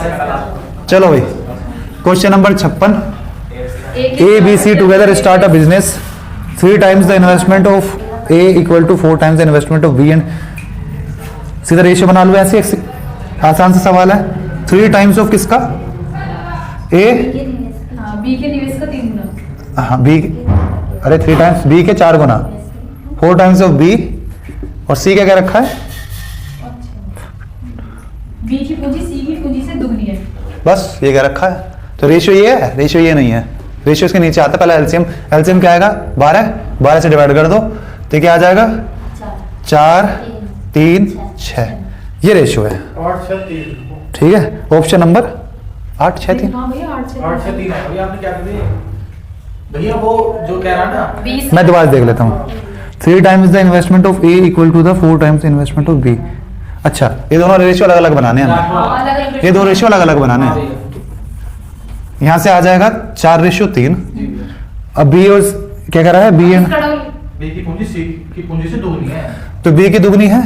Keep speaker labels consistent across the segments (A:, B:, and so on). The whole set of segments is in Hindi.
A: चलो भाई, question number 56। A B C together start a business, 3 times the investment of A equal to 4 times the investment of B and, सीधा रेशियो बना लो। ऐसे आसान सा सवाल है। 3 times ऑफ किसका? ए,
B: बी के निवेश का 3 गुना।
A: हाँ बी, अरे 3 times बी के 4 गुना, 4 times ऑफ बी, और सी का क्या रखा है?
B: बी की पूंजी सी की पूंजी से दुगनी है।
A: बस ये क्या रखा है। तो रेशियो ये है, रेशियो ये नहीं है। रेशियो इसके नीचे आता है। पहले एलसीएम, एलसीएम क्या आएगा? 12 से डिवाइड कर दो तो क्या आ जाएगा? 4 3 6, ये रेशियो है।
C: 8 6 3।
A: ठीक है, ऑप्शन नंबर 8 6 3।
B: हाँ भैया 8
C: 8 6 3 है भैया। आपने क्या कर दिया भैया? वो जो कह रहा ना
B: 20।
A: मैं दोबारा देख लेता हूँ। 3 times the investment of A equal to the 4 times investment of B. अच्छा, ये दोनों रेशियो अलग अलग बनाने हैं हमें। ये दो रेशियो अलग अलग बनाने हैं। यहाँ से आ जाएगा 4:3। अब बी और क्या कह रहा है? बी एंड
C: बी की पूंजी सी की पूंजी से दुगनी है।
A: तो बी की दुगनी है,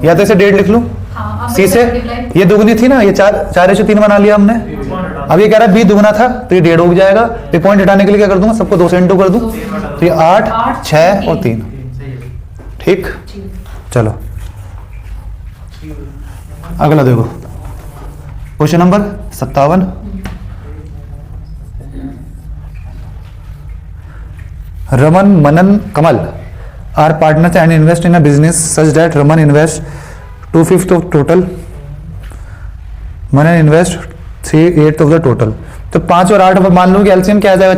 A: या तो इसे 1.5 लिख लूं। सी से ये दुगनी थी ना, ये 4:3 बना लिया हमने। अब ये कह रहा है बी दुगना था, तो ये 1.5 हो जाएगा। ये पॉइंट हटाने के लिए क्या कर दूंगा? सबको 2 से इंटू कर दूं, तो ये 8 6 और 3। ठीक, चलो अगला देखो, question number 57। Raman, Manan, Kamal are partners and invest in a business such that Raman invest 2/5 of total, Manan invest 3/8 of the total. तो 5 और 8 मान लूं कि एलसीएम क्या आ जाएगा?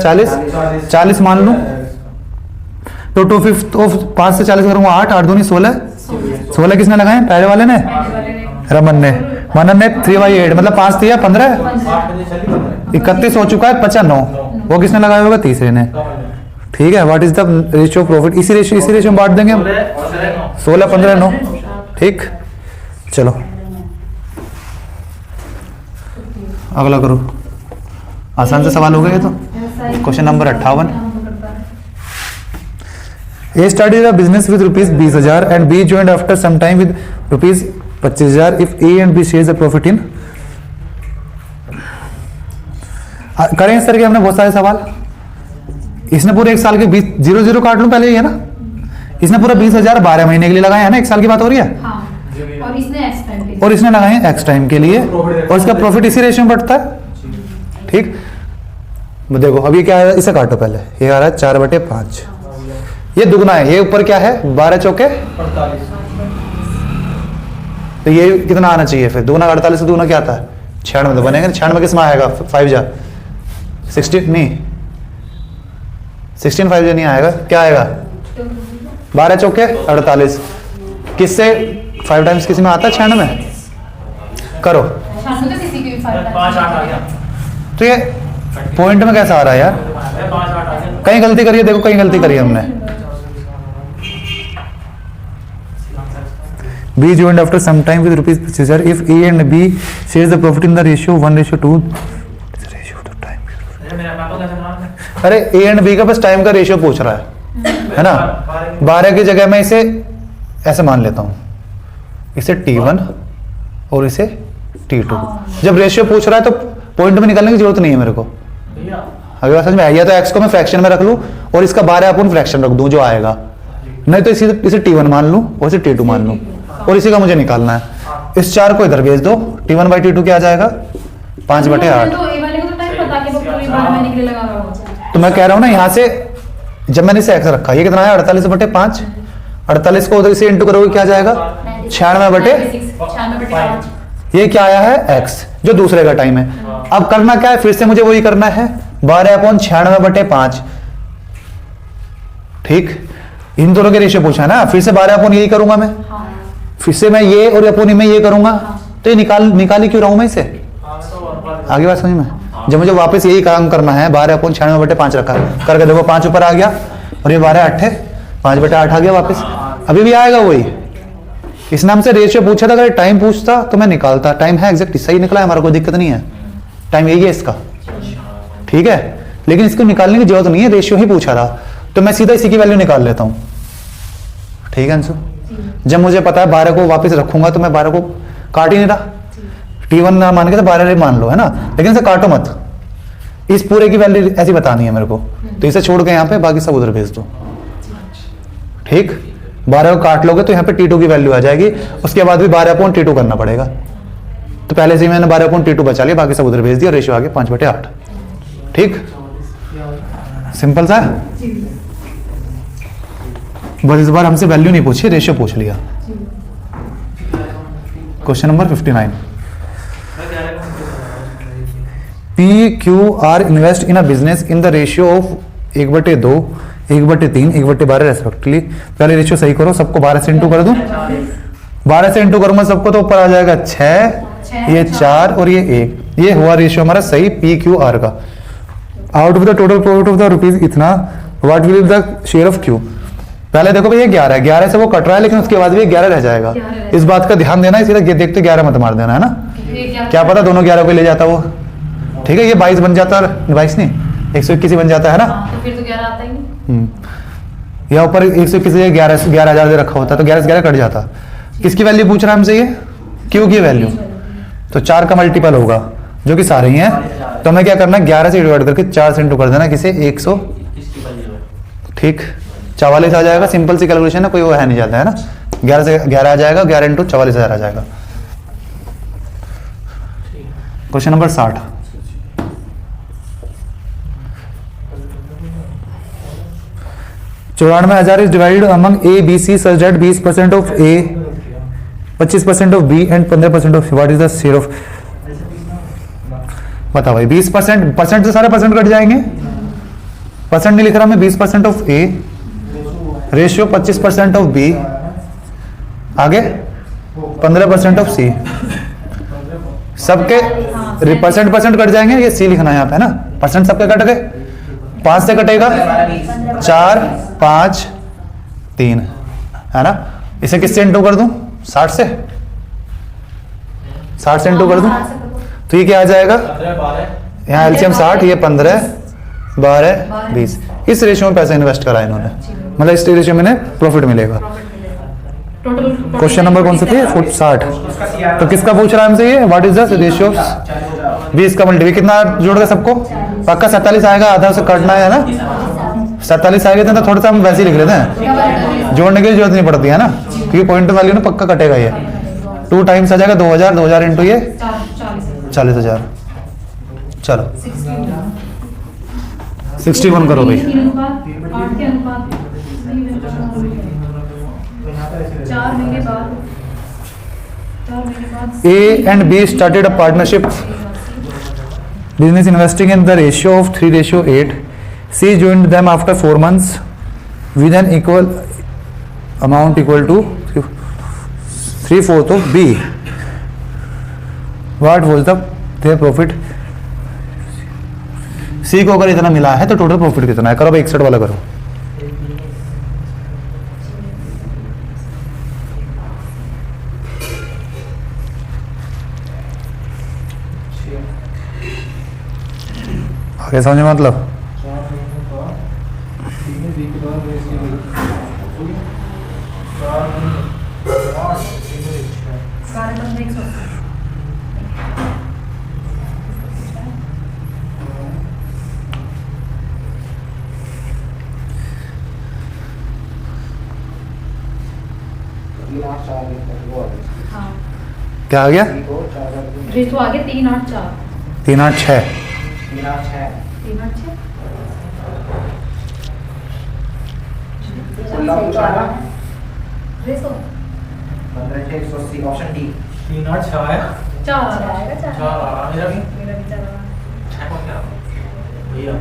A: 40 मान लूं तो 2/5 ऑफ 5 से 40 करूंगा 8 8 दूनी 16। 16 किसने लगाए? पहले वाले ने, रमन ने। मनन ने 3/8 मतलब 5 दिया 15, 31 हो चुका है 95। वो किसने लगाया होगा? तीसरे ने। ठीक है, what is the ratio of profit? इसी रेशियो में बांट देंगे हम। 16 15 9। ठीक, चलो अगला करो। आसान से सवाल हो गए तो। Question number 58। A started a business with ₹20,000 and B joined after some time with ₹25,000 if A and B shares the profit in. करें इस तरह के हमने बहुत सारे सवाल। इसने पूरे 1 साल के 0 काट लूं पहले, ये ना, इसने पूरा 20,000 12 महीने के लिए लगाया है ना, 1 साल की बात हो रही है।
B: हाँ, और इसने एक्स टाइम के
A: और इसने लगाए एक्स टाइम के लिए, और इसका प्रॉफिट इसी रेशियो में बढ़ता है। ठीक, देखो अब ये क्या है? इसे काटो पहले। ये आ रहा है 4/5, ये दुगना है। ये ऊपर क्या है? 12 चौके
C: 48।
A: तो ये कितना आना चाहिए फिर? दुगना 48 से दुगना क्या आता है? 96 तो बनेगा। 96 किस में आएगा? 5 जा 16 नहीं, 16 5 जा नहीं आएगा। क्या आएगा? 12 चौके 48। किससे 5 टाइम्स किस में आता है? 96 करो।
B: किसी की भी
C: 5 8 आ गया।
A: तो ये पॉइंट में कैसा आ रहा है यार?
C: 5 8 आ गया।
A: कहीं गलती करिए, देखो कहीं गलती करिए हमने। B joined after some time with ₹25,000 if A and B shares the profit in the ratio 1:2।
C: मेरा पापा कैसे बना?
A: अरे A एंड B का बस टाइम का रेशियो पूछ रहा है ना। 12 की जगह मैं इसे ऐसे मान लेता हूँ, इसे T1 और इसे T2। जब रेशियो पूछ रहा है तो पॉइंट में निकालने की जरूरत नहीं है मेरे को।
C: भैया
A: अगर बात समझ में आई है तो x को मैं फ्रैक्शन में रख लूँ और इसका 12 अपन फ्रैक्शन रख दूँ जो आएगा, नहीं तो इसे T1 मान लूँ और इसे T2 मान लूँ, और इसी का मुझे निकालना है। इस 4 को इधर भेज दो, T1/T2 क्या आ जाएगा? 5/8।
B: तो ए वाले को तो टाइम पता कि वो पूरी 12 महीने के लिए लगा हुआ है।
A: तो मैं कह रहा हूँ ना, यहाँ से जब मैंने इसे x रखा, ये कितना है? 48/5। 48 को उधर से इंटू करोगे क्या जाएगा? 96/5। ये क्या आया है? x, जो दूसरे का टाइम है। अब करना क्या है? फिर से मुझे वही करना है, 12/96/5। ठीक, इन दोनों के रेशियो पूछा है ना, फिर से 12 यही करूंगा मैं। फिर से मैं ये और अपोनी में ये करूंगा, तो ये निकाली क्यों रहा हूं मैं इसे? आगे बात समझ में? जब मुझे वापस यही काम करना है, 12/96/5 रखा करके देखो, 5 ऊपर आ गया और ये 12 8 5/8 आ गया वापस। अभी भी आएगा वही। इस नाम से रेशियो पूछा था, अगर टाइम पूछता तो मैं निकालता। टाइम है एग्जैक्ट सही निकला है, हमारा कोई दिक्कत नहीं है, टाइम यही है इसका। ठीक है, लेकिन इसको निकालने की जरूरत नहीं है, रेशियो ही पूछा था, तो मैं सीधा इसी की वैल्यू निकाल लेता हूं। ठीक है अंशु, जब मुझे पता है 12 को वापस रखूंगा तो मैं 12 को काट ही नहीं रहा। T1 ना मान के तो 12 मान लो, है ना, लेकिन इसे काटो मत, इस पूरे की वैल्यू ऐसी बतानी है मेरे को, तो इसे छोड़ के यहाँ पे बाकी सब उधर भेज दो। ठीक, 12 को काट लोगे तो यहाँ पे T2 की वैल्यू आ जाएगी, उसके बाद भी 12/T2 करना पड़ेगा, तो पहले से ही मैंने 12/T2 बचा लिया, बाकी सब उधर भेज दिया, रेशियो आगे 5/8। ठीक, सिंपल सा। बस इस बार हमसे वैल्यू नहीं पूछी, रेशियो पूछ लिया। Question number 59, PQR invest in a business in the ratio of 1/2, 1/3, 1/12 respectively. पहले रेशियो सही करो, सबको 12 से इंटू कर दूं, 12 से इंटू करूंगा सबको तो ऊपर आ जाएगा 6, ये 4 और ये 1, ये हुआ रेशियो हमारा सही PQR का। Out of the total profit of the rupees इतना, what will be the share of Q। पहले देखो भाई ये 11 है, 11 से वो कट रहा है, लेकिन उसके बाद भी 11 रह जाएगा, इस बात का ध्यान देना, इसीलिए देखते 11 मत मार देना, है ना, क्या पता दोनों 11 को ले जाता वो। ठीक है, ये 22 बन जाता है, 22 नहीं 121 ही बन जाता है ना,
B: तो फिर तो 11 आता ही नहीं।
A: यहाँ ऊपर 121 11,000 दे रखा होता तो 11 से 11 कट जाता। किसकी वैल्यू पूछ रहा है हमसे, ये Q की वैल्यू, तो 4 का मल्टीपल होगा जो कि सारे ही हैं, तो हमें क्या करना है 11 से डिवाइड करके 4 से इंटू कर देना, किसे 100। ठीक, 44 आ जाएगा, सिंपल सी कैलकुलेशन है, कोई वो है नहीं जाता है ना, 11 से 11 आ जाएगा, 11 इंटू 44,000 आ जाएगा। Question number 60, $94,000 is divided among A, B, C such that 20% of A, 25% of B and 15% of, what is the share of. बताओ भाई, 20% परसेंट से सारे परसेंट कट जाएंगे, परसेंट नहीं लिख रहा मैं, 20% of A, ratio 25% of B, आगे 15% ऑफ C, सबके परसेंट कट जाएंगे, ये C लिखना है यहाँ पे, है ना, परसेंट सबके कट गए, 5 से कटेगा 4, 5, 3, है ना, इसे किससे इंटू कर दूं, 60 से, 60 से इंटू कर दूं, तो ये क्या आ जाएगा, यहाँ एलसीएम 60, ये 15, 12, 20, इस रेशियो में पैसा इन्वेस्ट करा इन्होंने, मतलब इस रेशियो में प्रॉफिट मिलेगा। क्वेश्चन नंबर कौन सा थे, 60, तो किसका पूछ रहा है हमसे ये, व्हाट इज द रेशियो, 20 का मल्टीपल कितना जोड़ेगा सबको, पक्का 47 आएगा, आधा उसे काटना है ना, 47 आएगा तो थोड़ा सा हम वैसे ही लिख लेते हैं, जोड़ने की जरूरत नहीं पड़ती है ना, क्योंकि पॉइंट वैल्यू ना पक्का कटेगा, ये 2 टाइम्स आ जाएगा, 2000 इंटू ये 40,000, चलो 61 करो भाई।
B: 4 महीने बाद
A: A and B started a partnership business investing in the ratio of 3:8. C joined them after 4 months with an equal amount equal to 3/4 of B. What was their profit? C को अगर इतना मिला है तो टोटल प्रॉफिट कितना है, करो भाई 61 वाला करो। आगे समझे मतलब, क्या आ गया,
B: रेशो आगे 3, 8, 4,
A: 3, 8, 6,
B: 3, 8, 6 रेशो
C: ऑप्शन डी 3 और 6 है,
B: 4 आ जाएगा, 4
C: मेरा भी
B: मेरा भी 4
C: 6 को क्या भैया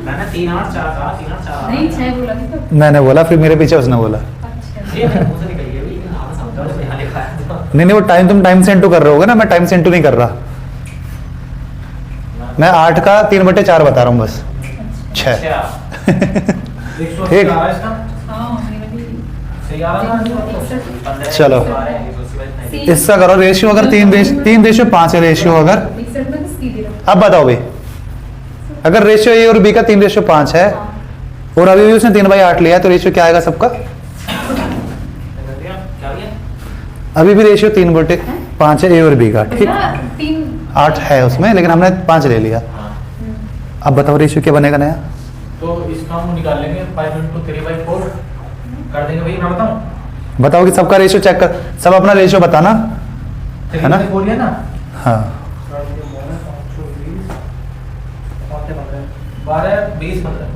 B: मैंने
C: 3 और 4 था, 3 और 4
B: नहीं 6 बोला नहीं तो।
A: मैंने बोला, फिर मेरे पीछे उसने बोला,
B: अच्छा
C: ये मेरे मुंह से निकल गया, लेकिन आप समझो जो यहाँ लिखा है तो
A: नहीं वो टाइम तुम टाइम से इंटू कर रहे होगे ना, मैं टाइम से इंटू नहीं कर रहा, मैं 8 का 3/4 बता रहा हूँ बस, 6। ठीक,
B: हाँ मेरा भी
C: सही आ रहा है।
A: चलो इसका करो रेशियो, अगर 3:5 है रेशियो, अगर
B: 61 में सी दे रहा
A: अब बताओ भाई, अगर रेशियो A और B का 3:5 है और अभी भी उसने 3/8 लिया है, तो रेशियो क्या आएगा सबका, अभी भी रेशियो 3/5 है ए और बी का, ठीक।
B: भैया 3
A: 8 है उसमें, लेकिन हमने 5 ले लिया।
C: हाँ।
A: अब बताओ रेशियो क्या बनेगा नया?
C: तो इसका हम निकाल लेंगे 5 × 3/4 कर देंगे भैया। मैं बताऊं
A: बताओ कि सबका रेशियो चेक कर, सब अपना रेशियो बताना, है ना?
C: 3/4 है ना।
A: हाँ
C: 12 20 15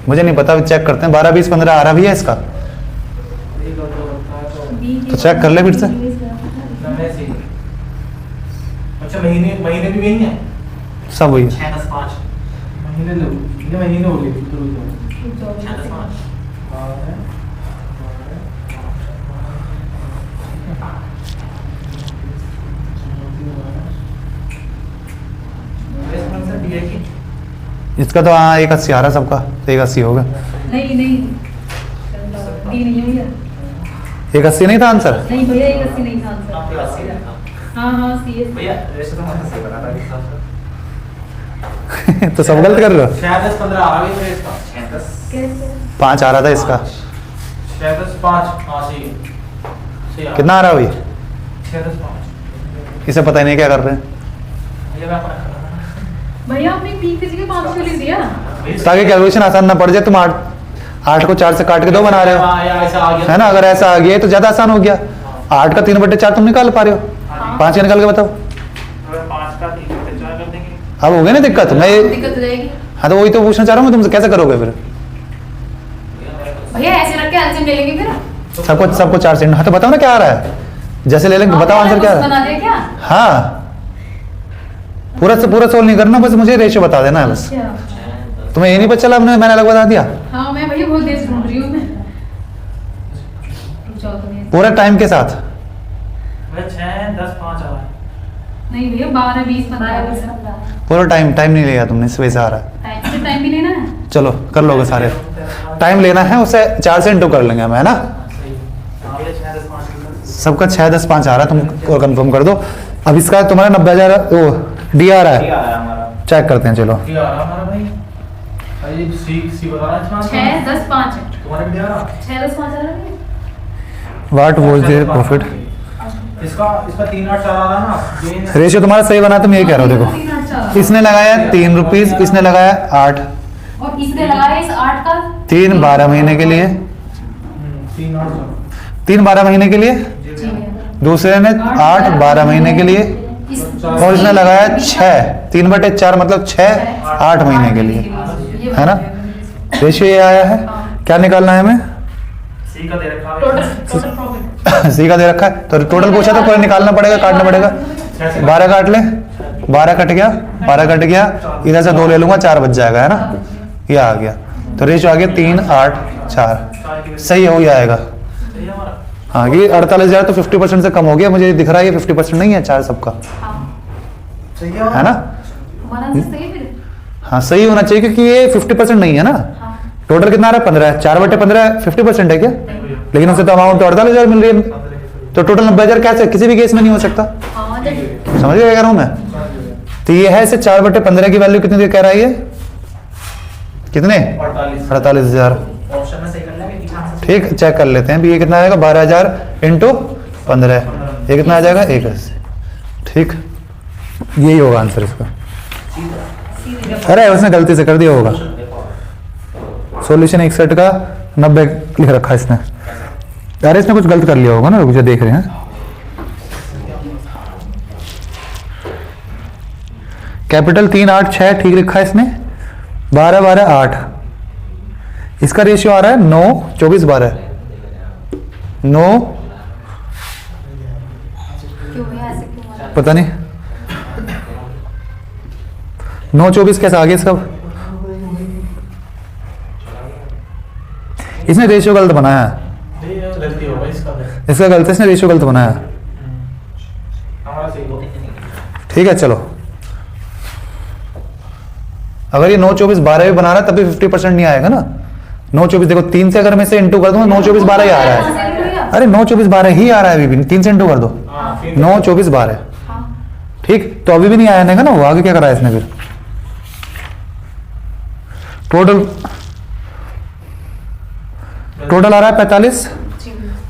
A: मुझे नहीं पता, चेक करते हैं। 12 20 15 आ रहा भी है इसका, तो चेक कर ले फिर से।
C: अच्छा महीने महीने भी वही है।
A: सब वही है।
C: 6 10 5 महीने लो, ये महीने हो गए। 6 10 5
A: इसका तो हाँ 81 आ रहा सबका, तो 81 होगा।
B: नहीं नहीं डी नहीं है भैया।
A: 81 नहीं था आंसर?
B: नहीं भैया 81 नहीं था आंसर। हाँ हाँ सीएस
C: भैया वैसे तो मैं सही बता रहा था।
A: तो सब गलत कर रहे हो।
C: 6 10 15 आ गई है इसका। 6 10
B: कैसे
A: 5 आ रहा था इसका।
C: 6 10 5 हां सही सही।
A: कितना आ रहा है अभी?
C: 6 10 5
A: इसे पता ही नहीं क्या कर रहे हैं।
C: भैया मैं अपना
B: भैया आपने पी की जगह 5 क्यों लिख दिया?
A: ताकि कैलकुलेशन आसान ना पड़ जाए। तुम 8 को 4 से काट के 2 बना रहे हो,
C: ऐसा आ गया
A: है ना? अगर ऐसा आ गया है तो ज्यादा आसान हो गया। 8 का 3/4 तुम निकाल पा रहे हो, 5 का निकाल के बताओ।
C: 5 का 3/4 कर देंगे।
A: अब हो गया ना दिक्कत? मैं
B: दिक्कत हो जाएगी
A: हाँ, तो वही तो पूछना चाह रहा हूँ मैं तुमसे, कैसे करोगे फिर?
B: भैया। ऐसे रख के एलसीएम ले लेंगे फिर।
A: सबको 4 से। हाँ तो बताओ ना क्या आ रहा है, जैसे ले लेंगे। बताओ आंसर क्या
B: बना
A: है।
B: दिया क्या?
A: हाँ पूरा से पूरा सोल्व नहीं करना, बस मुझे रेशियो बता देना है बस।
B: अच्छा
A: तुम्हें ये नहीं पता चला मैंने अलग बता दिया?
B: हाँ मैं भैया बहुत देर से ढूंढ रही हूँ मैं। रुक जाओ तो नहीं।
A: पूरे टाइम के साथ।
C: मैं 6 10 5 आ रहा है।
B: नहीं भैया 12 20 15
A: पूरा टाइम नहीं लिया तुमने, इस वजह से आ रहा है।
B: टाइम से टाइम भी लेना है।
A: चलो कर लोगे सारे। टाइम लेना है, उसे 4 से इंटू कर लेंगे हम, है ना?
C: सही हां भैया 6 10 5
A: सबका 6 10 5 आ रहा है, तुम और कंफर्म कर दो। अब इसका तुम्हारा 90,000 वो डी आ रहा
C: ठीक
A: है,
C: आ रहा है हमारा।
A: चेक करते हैं। चलो
C: ठीक आ रहा है हमारा भाई। अरे सी बता रहा है
B: 6 10 5
C: तुम्हारा भी आ रहा
B: 6 10 5 आ रहा है।
A: What was their profit?
C: इसका 3 8 4 आ रहा ना ये।
A: रेशियो तुम्हारा सही बना, तुम यही कह रहे हो। देखो इसने लगाया 3 रुपीज, इसने लगाया 8,
B: और इसने लगाया इस 8 का
A: 3 12 महीने के लिए,
C: 3 8
A: 3 12 महीने के लिए,
B: जी भैया।
A: दूसरे ने 8 12 महीने के लिए,
B: इस
A: और इसने लगाया 6, 3/4 मतलब 6 8 महीने के लिए,
B: ये
A: है ना?
B: बताया।
A: रेशियो ये आया है। क्या निकालना है हमें?
C: सी का दे रखा है।
B: टोटल प्रॉफिट
A: सी का दे रखा है, तो टोटल पूछा तो पूरा निकालना पड़ेगा, काटना पड़ेगा। 12 काट ले, 12 कट गया, 12 कट गया, इधर से 2 ले लूंगा, 4 बच जाएगा, है ना? ये आ गया, तो रेशियो आ गया 3 8 4। सही है, वही आएगा।
C: सही है हमारा।
A: हाँ, ये 48,000 तो 50% से कम हो गया। मुझे दिख रहा है ये 50% नहीं है 4 सबका,
C: सही
A: है ना?
B: हमारा आंसर सही है फिर।
A: हाँ सही होना चाहिए, क्योंकि ये 50% नहीं है ना।
B: हाँ
A: टोटल कितना आ रहा है? 15 है। 4/15 50% है क्या? लेकिन उससे तो अमाउंट तो 48,000 मिल रही है, तो टोटल 90,000 कैसे किसी भी केस में नहीं हो सकता।
B: हाँ जब
A: समझ गए क्या कह रहा हूँ मैं? तो ये है, इसे 4/15 की वैल्यू कितनी कह रहा है ये? कितने? 48,000।
C: ऑप्शन में सही कर लेंगे कि हाँ
A: ठीक, चेक कर लेते हैं भी। ये कितना आएगा? 12,000 इंटू 15, ये कितना आ जाएगा? 81। ठीक, यही होगा आंसर इसका। अरे उसने गलती से कर दिया होगा। सॉल्यूशन 61 का 90 लिख रखा है इसने। अरे इसने कुछ गलत कर लिया होगा ना, रुक जा देख रहे हैं। कैपिटल 3 8 6 ठीक लिखा है इसने। 12 12 8, इसका रेशियो आ रहा है 9 24 12। 9
B: क्यों भैया ऐसे क्यों हो रहा है?
A: पता नहीं 9 24 कैसे आ गया इसका? इसने रेशियो गलत बनाया है,
C: ये गलती होगा इसका फिर।
A: इसका गलत है, इसने रेशियो गलत बनाया है।
C: हमारा सही हो।
A: ठीक है चलो, अगर ये 9 24 12 भी बना रहा है तब भी 50% नहीं आएगा ना। 9 24 देखो 3 से अगर मैं इसे इंटू कर दूंगा 9 24 12 ही आ रहा है। अरे 9 24 12 ही आ रहा है अभी भी, 3 से इंटू कर दो,
C: हाँ फिर
A: 9 24 12। ठीक, तो अभी भी नहीं आया ना वो, आगे क्या करा है इसने फिर? टोटल आ रहा है 45,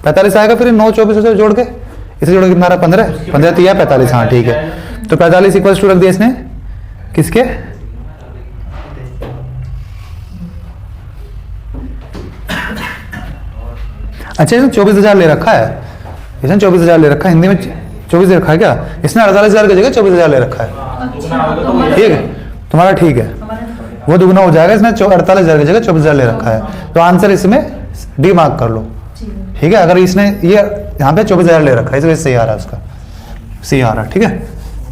A: 45 आएगा फिर 9 24 से जोड़ के, इसे जोड़ के कितना रहा 15, 15 तो यह 45, हाँ ठीक है। तो 45 इक्वल्स टू रख दिया इसने किसके, अच्छा इसने 24,000 ले रखा है, इसने 24,000 ले रखा है, हिंदी में 24 रखा है क्या, इसने 48,000 की जगह 24,000 ले रखा है। ठीक है तुम्हारा, ठीक है वो दुगना हो जाएगा, इसने 48,000 की जगह 24,000 ले रखा है। तो आंसर इसमें डी मार्क कर लो, ठीक है। अगर इसने ये यहाँ पे 24,000 ले रखा है, इसलिए सही आ रहा है उसका, सही आ रहा है, ठीक है।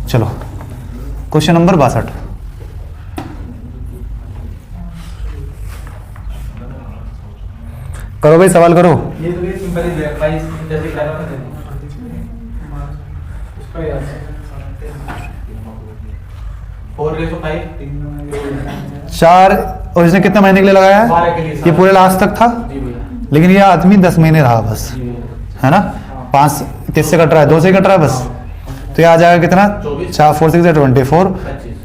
A: चलो क्वेश्चन नंबर 62, करो भाई सवाल करो।
C: ये तो ये सिंपल ही है प्राइस जैसे कह रहा था उसका यार 4:5
A: 4 और इसने कितने महीने के लिए लगाया है,
C: 12 के लिए
A: ये पूरे लास्ट तक था,
C: जी भैया
A: लेकिन ये आदमी 10 महीने रहा बस,
C: जी भैया
A: है ना। 5 किससे कट रहा है, 2 से कट रहा है बस, तो ये आ जाएगा कितना, 4 4 6 24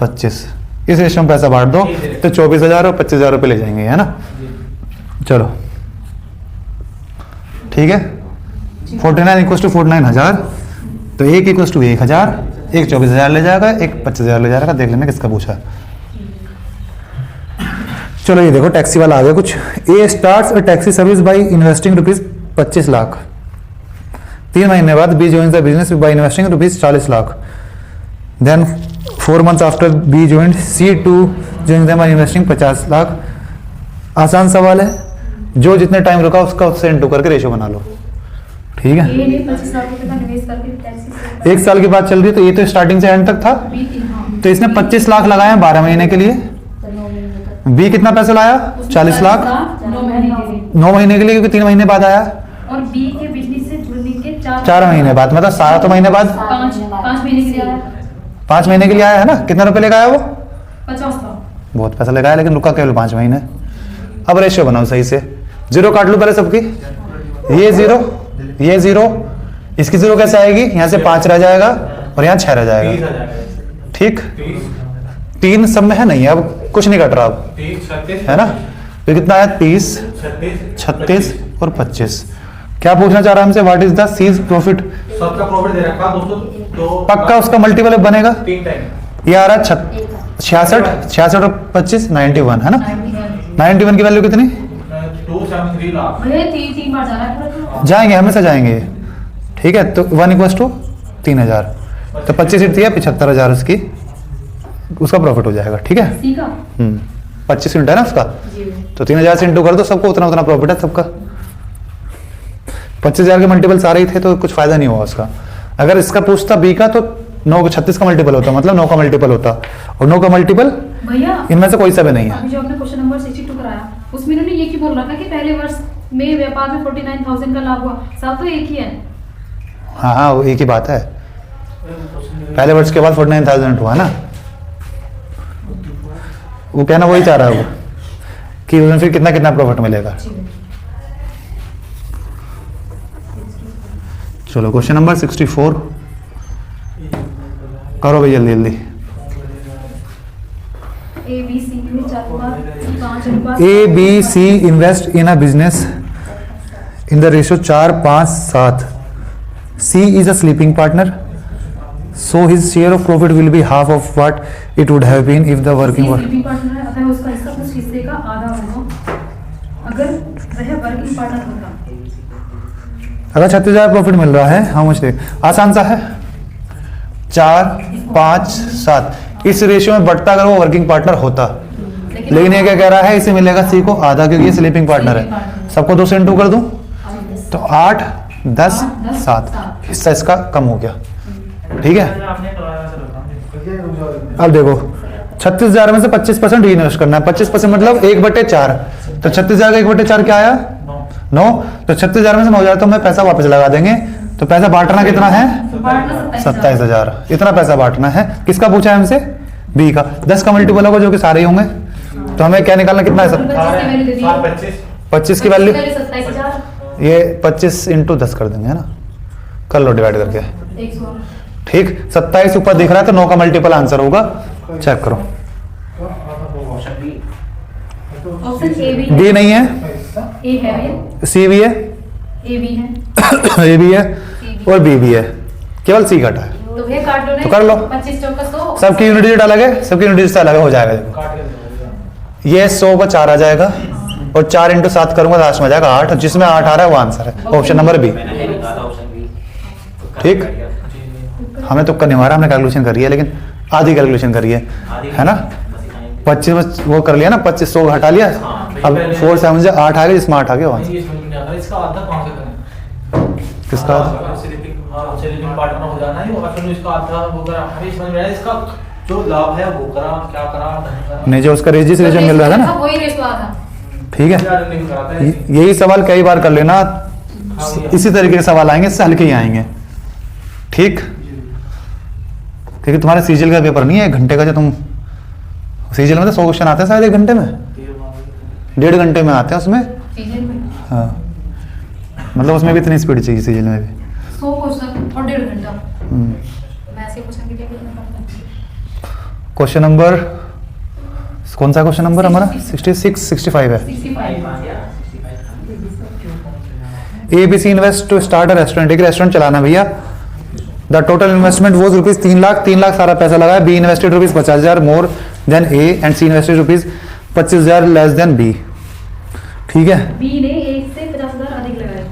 A: 25। इस रेशो में पैसा बांट दो तो 24,000 और 25,000 रुपये ले जाएंगे, है ना। चलो ठीक है, 49 इक्वल टू 49,000, तो एक इक्वल टू 1,000, एक 24,000 ले जाएगा, एक 25,000 ले जाएगा। देख लेना किसका पूछा है। चलो ये देखो टैक्सी वाला आ गया कुछ। A starts a taxi service by investing ₹25 lakh. 3 महीने बाद B joins the business by investing ₹40 lakh. Then 4 months after B joined C too joins them by investing 50 lakh. आसान सवाल है, जो जितने टाइम रुका उसका उससे इनटू करके रेशो बना लो, ठीक है।
B: ये 25 लाख रुपए का निवेश करके टैक्सी से
A: 1 साल की बात चल रही है, तो ये तो स्टार्टिंग से एंड तक था,
B: बी थी, हाँ।
A: तो इसने 25 लाख लगाए 12 महीने के लिए।
B: तो 9 महीने तक
A: बी कितना पैसा लाया, 40 लाख
B: 9 महीने के लिए,
A: 9 महीने के लिए, क्योंकि 3 महीने बाद आया,
B: और बी के बिजनेस से जुड़ने के
A: 4 महीने बाद, मतलब 7 महीने बाद
B: 5 महीने के लिए आया
A: 5 महीने के लिए आया, है ना। कितना रुपए लेगा आया वो,
B: 50 लाख।
A: बहुत पैसा लगाया, लेकिन रुका केवल 5 महीने। अब रेशियो बनाओ सही से, 0 काट लो पहले सबकी, ये 0 ये 0, इसकी 0 कैसे आएगी, यहाँ से 5 रह जाएगा और यहाँ 6 रह जाएगा, ठीक। 3 सब में है नहीं, अब कुछ नहीं कट रहा अब,
C: 30 36
A: है ना। तो कितना आया, 30 36 और 25। क्या पूछना चाह रहा है हमसे, what is the C's profit,
C: सबका प्रॉफिट दे रखा दोस्तों, तो
A: पक्का उसका मल्टीपल बनेगा।
C: 3 टाइम
A: ये आ रहा है 66 और 25 91, है ना। 91 की वैल्यू कितनी,
C: 273 लाख
B: भैया 3 बार जा रहा है पूरा।
A: जाएंगे, हमेशा जाएंगे, ठीक है। तो 1 इक्वल टू 3,000, तो 25 इतनी है 75,000 उसकी, उसका प्रॉफिट हो जाएगा, ठीक है।
B: सी का
A: 25 यूनिट है ना उसका,
B: जी
A: तो 3,000 से इंटू कर दो, सबको उतना उतना प्रॉफिट है सबका। 25,000 के मल्टीपल सारे ही थे, तो कुछ फायदा नहीं हुआ उसका। अगर इसका पूछता बी का, तो 9 36 का मल्टीपल होता, मतलब 9 का मल्टीपल होता, और 9 का मल्टीपल
B: भैया
A: इनमें से कोई सा भी नहीं है।
B: अभी जो आपने क्वेश्चन नंबर 62 कराया, उसमें इन्होंने ये क्यों बोल रखा कि पहले वर्ष में व्यापार में 49,000 का लाभ हुआ, सब तो एक ही है।
A: हाँ हाँ, वो एक ही बात है, पहले वर्ष के बाद 49,000 हुआ ना। वो कहना वही चाह रहा है वो, कि उसमें फिर कितना कितना प्रॉफिट मिलेगा। चलो क्वेश्चन नंबर 64 करो भाई जल्दी जल्दी।
B: ए बी सी में 4 बार 5 अनुपात
A: A B C invest in a business in the ratio 4 5 7। C is a sleeping partner, so his share of profit will be half of what it would have been if the working
B: sleeping partner है, अतः उसका हिस्सा उस हिस्से का आधा होगा अगर वह वर्किंग पार्टनर होता।
A: अगर 36,000 प्रॉफिट मिल रहा है, हाउ मच, आसान सा है, 4 5 7। इस रेशियो में बढ़ता अगर वो वर्किंग पार्टनर होता, लेकिन ये क्या कह रहा है, इसे मिलेगा सी को आधा, क्योंकि ये स्लीपिंग पार्टनर है। सबको 2 से इंटू कर दूं, तो 8 10 7, हिस्सा इसका कम हो गया, ठीक है। अब देखो 36,000 में से 25% इन्वेस्ट करना है, 25% मतलब 1/4, तो 36,000 का 1/4 क्या आया, 9। तो 36,000 में से 9,000 तो हमें पैसा वापस लगा देंगे, तो पैसा बांटना कितना है, 27,000। इतना पैसा बांटना है। किसका पूछा है हमसे, बी का। 10 का मल्टीपल होगा, जो कि सारे ही होंगे, तो हमें क्या निकालना, कितना है, 25 की वैल्यू,
B: 27,000
A: ये 25 इंटू 10 कर देंगे, है ना, कर लो डिवाइड करके,
B: 100।
A: ठीक। 27 ऊपर दिख रहा है, तो 9 का मल्टीपल आंसर होगा, चेक करो।
B: ऑप्शन ए बी
A: डी नहीं है,
B: ए है,
A: सी भी है,
B: ए बी है,
A: ए भी है और बी भी है, केवल सी घटा है।
B: तो भैया काट लो,
A: तो कर लो।
B: 25 चौका 100।
A: सबकी यूनिट डिजिट अलग है, सबकी यूनिट डिजिट अलग हो जाएगा। देखो
C: काट के दो।
A: ये 100 का 4 आ जाएगा और 4 इंटू 7 करूंगा लास्ट में आ जाएगा 8, जिसमें 8 आ रहा है वो आंसर है, ऑप्शन नंबर बी।
D: मैंने नहीं कहा था ऑप्शन बी।
A: ठीक। हमें तुक्का नहीं मारा, हमने कैलकुलेशन करी है, लेकिन आधी कैलकुलेशन करी है ना। 25 वो कर लिया ना, 25 100 हटा लिया, अब 4 7 से 8 आ गया, जिसमें 8 आ गया वो आंसर।
C: ये समझ में नहीं आता इसका आधा कौन से करें?
A: किसका आधा?
C: स्लीपिंग पार्टनर हो जाना है, और फिर इसका आधा वो करा। अरे समझ में आया, इसका जो लाभ है वो करा, क्या करा नहीं करा।
A: नहीं, जो उसका रजिस्ट्रेशन मिल रहा था ना,
B: वही रेशो आता।
A: ठीक है।
C: यार नहीं कराता है।
A: यही सवाल कई बार कर लेना, इसी तरीके के सवाल आएंगे, इससे हल्के ही आएंगे। ठीक, क्योंकि तुम्हारे सीजीएल का पेपर नहीं है 1 घंटे का, जो तुम सीजीएल में तो 100 क्वेश्चन आते हैं शायद 1 घंटे में, 1.5 घंटे में आते हैं उसमें।
B: सीजन में
A: हाँ, मतलब उसमें भी इतनी स्पीड चाहिए सीजीएल में भी।
B: 100 क्वेश्चन और 1.5 घंटा।
A: हम्म।
B: मैं ऐसे क्वेश्चन की कितना करता हूं?
A: क्वेश्चन नंबर कौन सा क्वेश्चन नंबर हमारा? 66 65 है।
B: 65।
A: ABC invest to start a restaurant, एक रेस्टोरेंट चलाना भैया। The total investment was rupees 3 lakh, 3 lakh सारा पैसा लगाया। B invested rupees 50,000 more than A and C invested rupees 25,000 less than B. ठीक है।
B: बी ने 1 से 50,000 अधिक लगाए।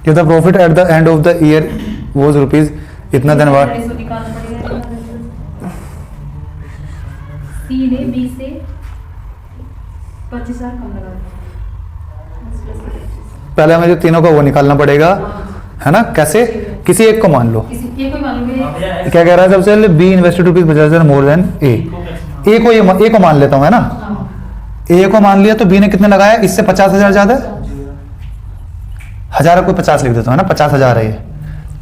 A: कि the profit at the end of the year was rupees इतना देन वाट।
B: रेशो निकालना पड़ेगा। सी ने बी से 25,000 कम लगाया।
A: पहले हमें जो तीनों का वो निकालना पड़ेगा, है ना। कैसे? किसी एक को मान लो।
B: किसी ये कोई मालूम है?
A: क्या कह रहा है सबसे पहले? B invested rupees 50,000 more than A. A को मान लेता हूं, है ना। ए को मान लिया तो बी ने कितने लगाया? इससे 50,000 ज्यादा है, 1000 को 50 लिख देता हूं, है ना। 50,000 है ये,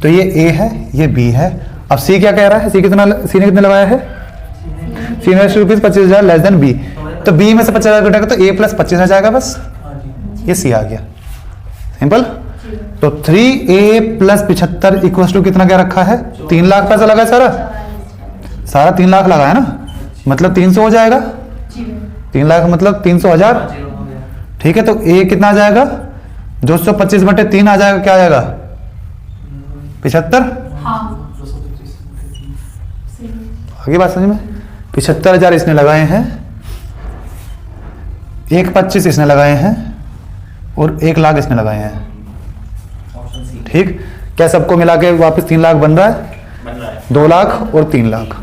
A: तो ये ए है, ये बी है। अब सी क्या कह रहा है? सी ने कितने लगाया है? C invested rupees 25,000 less than B, तो बी में से 50,000 घटेगा तो ए प्लस 25 आ जाएगा बस। ये सी आ गया, सिंपल। तो 3a प्लस 75 इक्वल टू कितना क्या रखा है? 3 लाख पैसा लगा है, सारा 3 लाख लगा है ना, मतलब 300 हो जाएगा। 3 लाख मतलब 300,000। ठीक है, तो a कितना आ जाएगा? 225/3 आ जाएगा, क्या आ जाएगा? 75।
B: हाँ।
A: आगे बात समझ में? 75,000 इसने लगाए हैं, 125 इसने लगाए हैं और 1 लाख इसने लगाए हैं। ठीक, क्या सबको मिला के वापस 3 लाख बन रहा है?
D: बन रहा है।
A: 2 लाख और 3 लाख।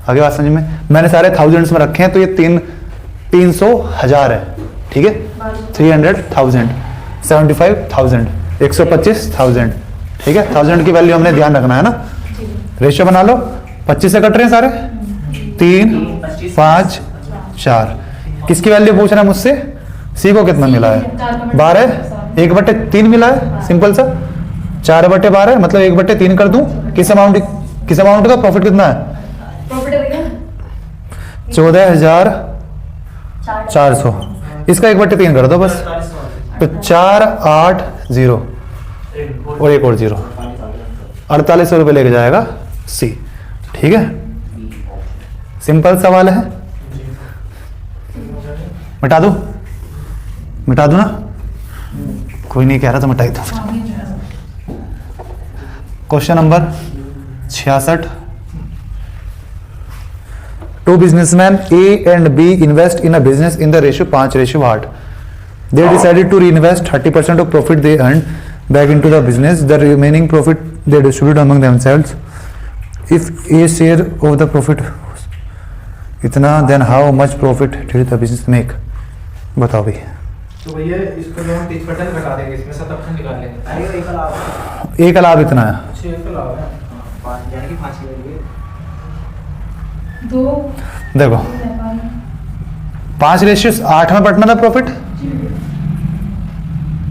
A: आगे बात समझ में? मैंने सारे थाउजेंड्स में रखे हैं, तो ये 300,000 है। ठीक है, 300,000, 75,000, 125,000। ठीक है, 1000 की वैल्यू हमने ध्यान रखना है ना। रेशियो बना लो, 25 से कट रहे हैं सारे, 3 5 4। किसकी वैल्यू पूछ रहा है मुझसे? सी को कितना मिला है? 12, 1/3 मिला है, सिंपल सा। 4/12 मतलब 1/3 कर दूं। किस अमाउंट का प्रॉफिट कितना है?
B: प्रॉफिट है
A: 14,400। इसका 1/3 कर दो बस, तो 480 और एक और 0, 4800 रुपये लेके जाएगा सी। ठीक है, सिंपल सवाल है। मिटा दो ना, कोई नहीं कह रहा तो मिटाई दो। Question number 66। Two businessmen A and B invest in a business in the ratio 5:8. They decided to reinvest 30% of profit they earned back into the business. The remaining profit they distribute among themselves. If A share of the profit इतना, then how much profit did the business make? बताओ भाई।
C: तो भैया इसको जो हम 30% घटा देंगे, इसमें 70% निकाल लेंगे।
A: A का लाभ इतना है,
C: 6 का लाभ है।
B: 2
A: देखो 5:8 में बटना था प्रॉफिट।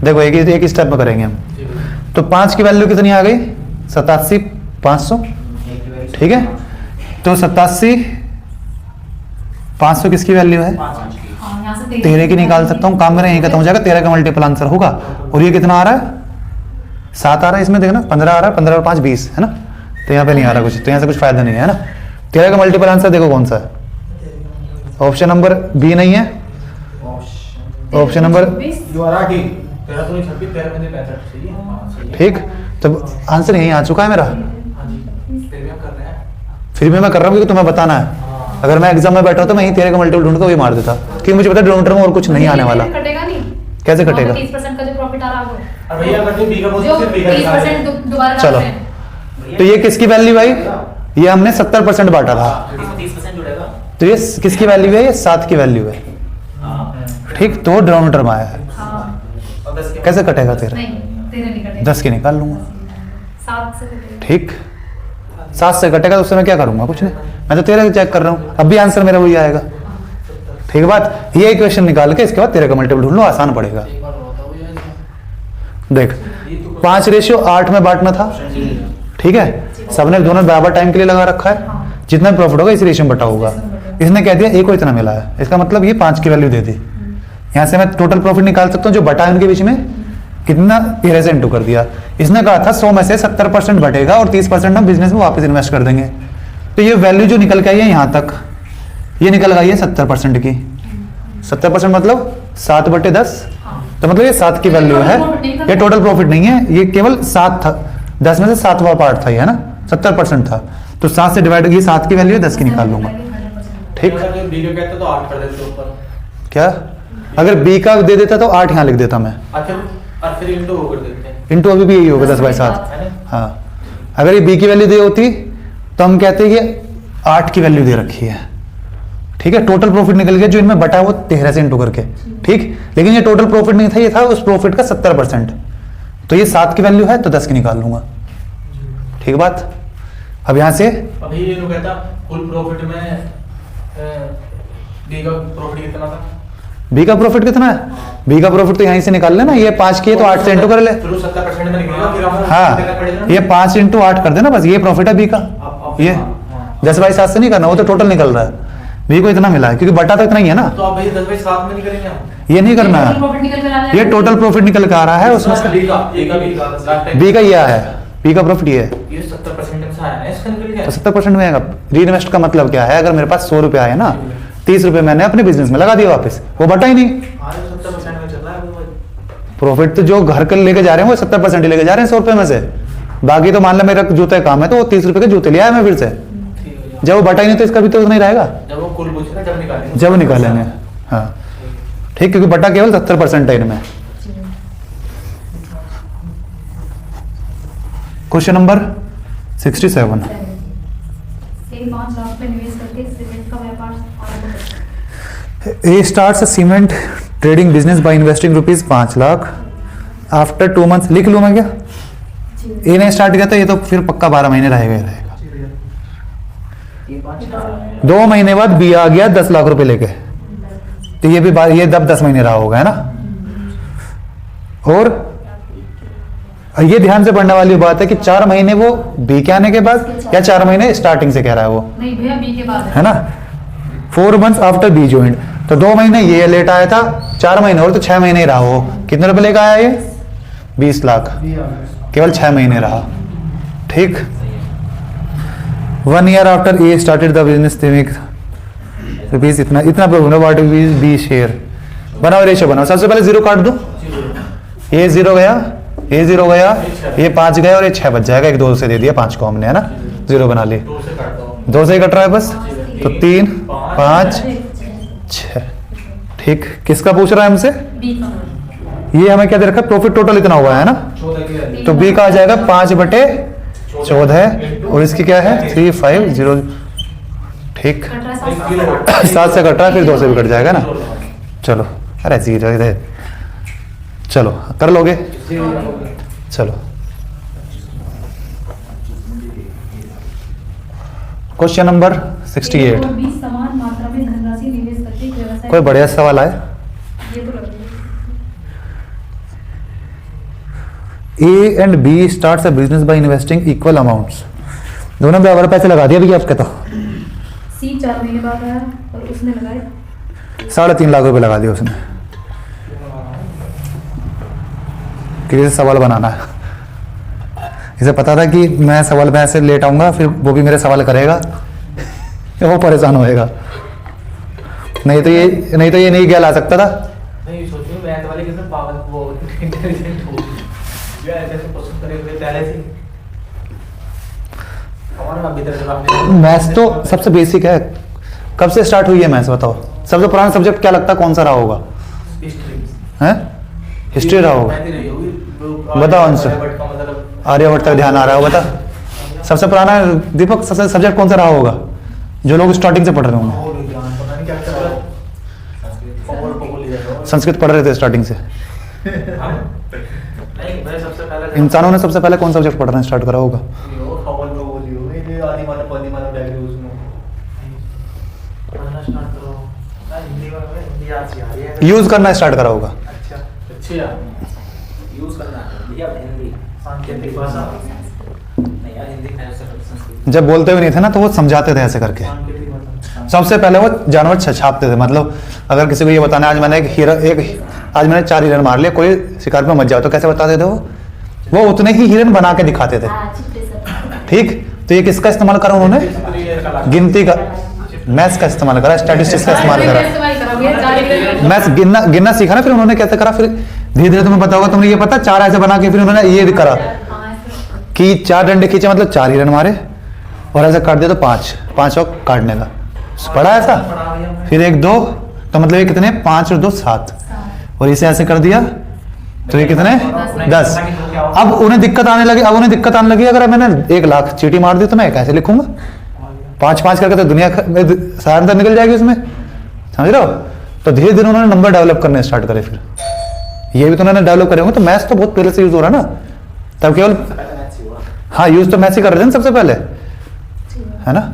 A: देखो एक स्टेप में करेंगे हम, तो 5 की वैल्यू कितनी आ गई? 87,500। ठीक है, तो 87,500 किसकी वैल्यू है?
B: यहाँ से
A: 13 की निकाल सकता हूँ, काम करें यही खत्म हो जाएगा। 13 का मल्टीपल आंसर होगा। और ये कितना आ रहा है? 7 आ रहा है, इसमें देखना 15 आ रहा है, 15 और 5 20 है ना। तो यहाँ पे नहीं आ रहा कुछ, तो यहाँ से कुछ फायदा नहीं है ना। 13 का मल्टीपल आंसर देखो कौन सा है? ऑप्शन नंबर बी नहीं है, ऑप्शन नंबर
C: 12 की तेरा तो 26 13 में 65 सही है। हाँ, सही है।
A: ठीक, तो आंसर यहीं आ चुका है मेरा।
C: हाँ जी, फिर भी हम कर रहे हैं।
A: फिर भी मैं कर रहा हूँ क्योंकि तुम्हें बताना है।
C: हाँ।
A: अगर मैं एग्जाम में बैठा होता मैं यहीं तेरे का मल्टीपल ढूंढ के वही मार देता, क्योंकि मुझे पता है डिनोमिनेटर में और कुछ नहीं आने वाला।
B: कटेगा नहीं,
A: कैसे कटेगा?
B: 30% का जो प्रॉफिट आ रहा है वो,
C: और भैया अगर तुम बी का बोलते
B: जो
C: सिर्फ बी का निकाल
B: 30% दोबारा
A: चलो।
B: डालते हैं।
A: तो ये किसकी वैल्यू आई? ये हमने 70% बांटा था,
C: इसमें 30% जुड़ेगा।
A: तो ये किसकी वैल्यू है? ये 7 की वैल्यू है।
C: हाँ।
A: ठीक, तो डिनोमिनेटर में आया है।
B: हाँ,
C: और 10 के
B: हाँ।
A: कैसे कटेगा तेरा?
B: नहीं तेरे नहीं कटेगा,
A: 10 की निकाल लूंगा।
B: 7 से कटेगा।
A: ठीक, 7 से कटेगा तो उससे मैं क्या करूंगा? कुछ नहीं, मैं तो तेरे चेक कर रहा हूँ। अब भी आंसर मेरा वही आएगा। ठीक है बात, ये इक्वेशन निकाल के इसके बाद तेरे का मल्टीपल ढूंढ लो, आसान पड़ेगा।
C: एक बार होता हो जाएगा।
A: देख 5:8 में बांटना था, ठीक है, सबने दोनों बराबर टाइम के लिए लगा रखा है, जितना प्रॉफिट होगा इस रेशियो में बटा होगा। इसने कह दिया ए को इतना मिला है, इसका मतलब ये 5 की वैल्यू दे दी। यहाँ से मैं टोटल प्रॉफिट निकाल सकता हूँ जो बटा है उनके बीच में, कितना 13 से इंटू कर दिया। इसने कहा था 100 में से 70% बटेगा और 30% हम बिजनेस में वापस इन्वेस्ट कर देंगे। तो ये वैल्यू जो निकल के आई है यहाँ तक, ये निकल गई है 70% की। 70% मतलब 7/10, तो मतलब ये 7 की वैल्यू है। ये टोटल प्रॉफिट नहीं है, ये केवल 7 था, 10 में से 7वां पार्ट था ये, है ना, 70% था। तो 7 से डिवाइड, ये 7 की वैल्यू है, 10 की निकाल लूंगा। ठीक,
C: अगर बी का कहते तो 8 कर देते ऊपर।
A: क्या? अगर बी का दे देता तो 8 यहाँ लिख देता मैं,
C: और फिर इंटू वो कर देते हैं।
A: इंटू अभी भी यही होगा 10/7।
C: है ना?
A: हाँ, अगर ये बी की वैल्यू दे होती तो हम कहते हैं कि 8 की वैल्यू दे रखी है। ठीक है, टोटल प्रॉफिट निकल गया, जो इनमें बटा है वो 13 से इंटू करके। ठीक, लेकिन ये टोटल प्रॉफिट नहीं था, ये था उस प्रॉफिट का 70%। तो ये 7 की वैल्यू है तो 10 की निकाल लूंगा। ठीक बात, अब यहाँ से
C: अभी ये लोग कहता कुल प्रॉफिट में बी का प्रॉफिट कितना था?
A: बी का प्रॉफिट कितना है? बी का प्रॉफिट तो यहीं से निकाल लेना, ये 5 की है तो 8 से इंटू कर ले।
C: फिर वो 70% में निकलेगा, फिर हम
A: हाँ, ये 5 इंटू 8 कर देना, बस ये प्रॉफिट है बी का। ये 10/7 से नहीं करना, वो तो टोटल निकल रहा है। बी को इतना मिला है क्योंकि बटा तो इतना ही है ना,
C: तो अब भाई 10/7 में निकलेंगे हम।
A: ये नहीं करना है,
B: प्रॉफिट निकल कर आ जाएगा।
A: ये टोटल प्रॉफिट निकल के आ रहा है उसमें से।
C: बी का लास्ट टाइम
A: बी का ये आया है, बी का प्रॉफिट ये है,
C: ये 70% से आया है, इसका निकल गया।
A: तो 70% में आएगा। री इन्वेस्ट का मतलब क्या है? अगर मेरे पास 100 रुपये आए ना, 30 रुपये मैंने अपने बिजनेस में लगा दिया वापस, वो बटा ही नहीं।
C: आज 70% में चल रहा है वो।
A: प्रॉफिट तो जो घर के लेके जा रहे हैं वो 70% ही लेके जा रहे हैं 100 रुपये में से। बाकी तो मान लो मेरा जूते का काम है तो वो 30 रुपये के जूते ले आया मैं फिर से,
C: ठीक है,
A: जब वो बटा ही नहीं तो इसका भी तो नहीं रहेगा,
C: जब वो कुल पूछेगा जब निकालेंगे।
A: जब निकालेंगे। हाँ ठीक, क्योंकि बटा केवल 70% है इनमें। Question number 67।
B: एक 5 लाख पे निवेश करके सीमेंट का व्यापार आरंभ करें।
A: A starts a cement trading business by investing ₹5 lakh after 2 months. लिख लूँ मैं क्या? ए ने स्टार्ट किया था, ये तो फिर पक्का 12 महीने रहेगा ही रहेगा। 2 महीने बाद बी आ गया 10 लाख रुपए लेके, तो ये भी ये 10 महीने रहा होगा, है ना। और ये ध्यान से पढ़ने वाली बात है कि 4 महीने वो बी के आने के बाद या 4 महीने स्टार्टिंग से कह रहा है वो,
B: नहीं भैया बी के बाद
A: है ना। 4 मंथ्स आफ्टर बी ज्वाइंड, तो 2 महीने ये लेट आया था, 4 महीने और तो 6 महीने ही रहा वो। कितने रुपए लेकर आया ये? 20 लाख, केवल 6 महीने रहा। ठीक, 1 year after a started the business rupees इतना व्हाट इज बी शेयर। बनाओ रेशो बनाओ, सबसे पहले 0 काट दो, ये 0 गया, ये 0 गया, ये 5 गया और ये 6 बच जाएगा। एक 2 से दे दिया, 5 को हमने, है ना, 0 बना लिए।
C: 2 से काटता हूँ।
A: 2 से ही कट रहा है बस, तो 3 5 6। ठीक, किसका पूछ रहा है हमसे?
B: बी का
A: ये हमें क्या दे रखा है? प्रॉफिट टोटल इतना हुआ है ना,
C: 14 की
A: तो बी का आ जाएगा 5/14 और इसकी क्या है 350। ठीक,
B: कट रहा है
A: 7 से कट रहा है, फिर 2 से भी कट जाएगा ना। चलो, अरे 0 इधर, चलो कर लोगे, चलो। Question number 68।
B: 20 समान मात्रा में धनराशि निवेश करके एक व्यवसाय
A: कोई बढ़िया सवाल आए?
B: ये तो लग रहा
A: A and B starts a business by investing equal amounts. दोनों बराबर पैसे लगा दिया भैया आपके, तो
B: सी 4 महीने बाद आया और उसने लगाए
A: 3.5 लाख रुपए लगा दिए उसने। किसी से सवाल बनाना है, इसे पता था कि मैं सवाल में ऐसे लेट आऊंगा, फिर वो भी मेरे सवाल करेगा, वो परेशान होएगा। नहीं तो ये नहीं कहला सकता था।
C: नहीं सोचो मैथ वाले कितने पागल वो इंटेलिजेंट हो या ऐसे क्वेश्चन करे हुए पहले से हमारा अभी तक जवाब नहीं।
A: मैथ्स तो सबसे बेसिक है। कब से स्टार्ट हुई है मैथ्स बताओ? सबसे पुराना सब्जेक्ट क्या लगता है कौन सा रहा होगा?
C: हिस्ट्री
A: हैं? हिस्ट्री रहा होगा। बताओ आंसर। आर्यभट्ट तक ध्यान आ रहा है, बता। सबसे पुराना दीपक सबसे सब्जेक्ट कौन सा रहा होगा जो लोग स्टार्टिंग से पढ़ रहे होंगे? संस्कृत पढ़ रहे थे स्टार्टिंग से। इंसानों ने सबसे पहले कौन सा सब्जेक्ट पढ़ना स्टार्ट करा होगा? यूज करना स्टार्ट करा होगा। जब बोलते हुए नहीं थे ना तो वो समझाते थे ऐसे करके। सबसे पहले वो जानवर छापते थे, मतलब अगर किसी को ये बताना आज मैंने आज मैंने 4 हिरन मार लिए, कोई शिकार पे मत जाओ, तो कैसे बताते थे वो उतने ही हिरन बना के दिखाते थे। ठीक, तो ये किसका इस्तेमाल करा उन्होंने? गिनती का, मैथ्स का इस्तेमाल करा, स्टैटिस्टिक्स का इस्तेमाल करा। मैथ्स गिनना सीखा ना, फिर उन्होंने कैसे करा, फिर धीरे धीरे तुम्हें पता होगा। तुमने ये पता 4 ऐसे बना के फिर उन्होंने ये करा कि 4 डंडे खींचे मतलब 4 हिरन मारे, और ऐसे काट दिया तो 5 और काटने का पड़ा ऐसा। फिर 1 2 तो मतलब ये कितने? 5 और 2 7, और इसे ऐसे कर दिया तो ये कितने? 10। अब उन्हें दिक्कत आने लगी, अगर मैंने 1 लाख चीटी मार दी तो मैं कैसे लिखूंगा? 5 करके तो दुनिया सारा निकल जाएगी उसमें, समझ रहे हो? तो धीरे धीरे उन्होंने नंबर डेवलप करने स्टार्ट करे। फिर ये भी तो उन्होंने डेवलप करे होंगे। तो मैथ्स तो बहुत पहले से यूज हो रहा है ना, तब केवल हाँ यूज तो मैथ्स ही कर रहे थे ना सबसे पहले, है ना?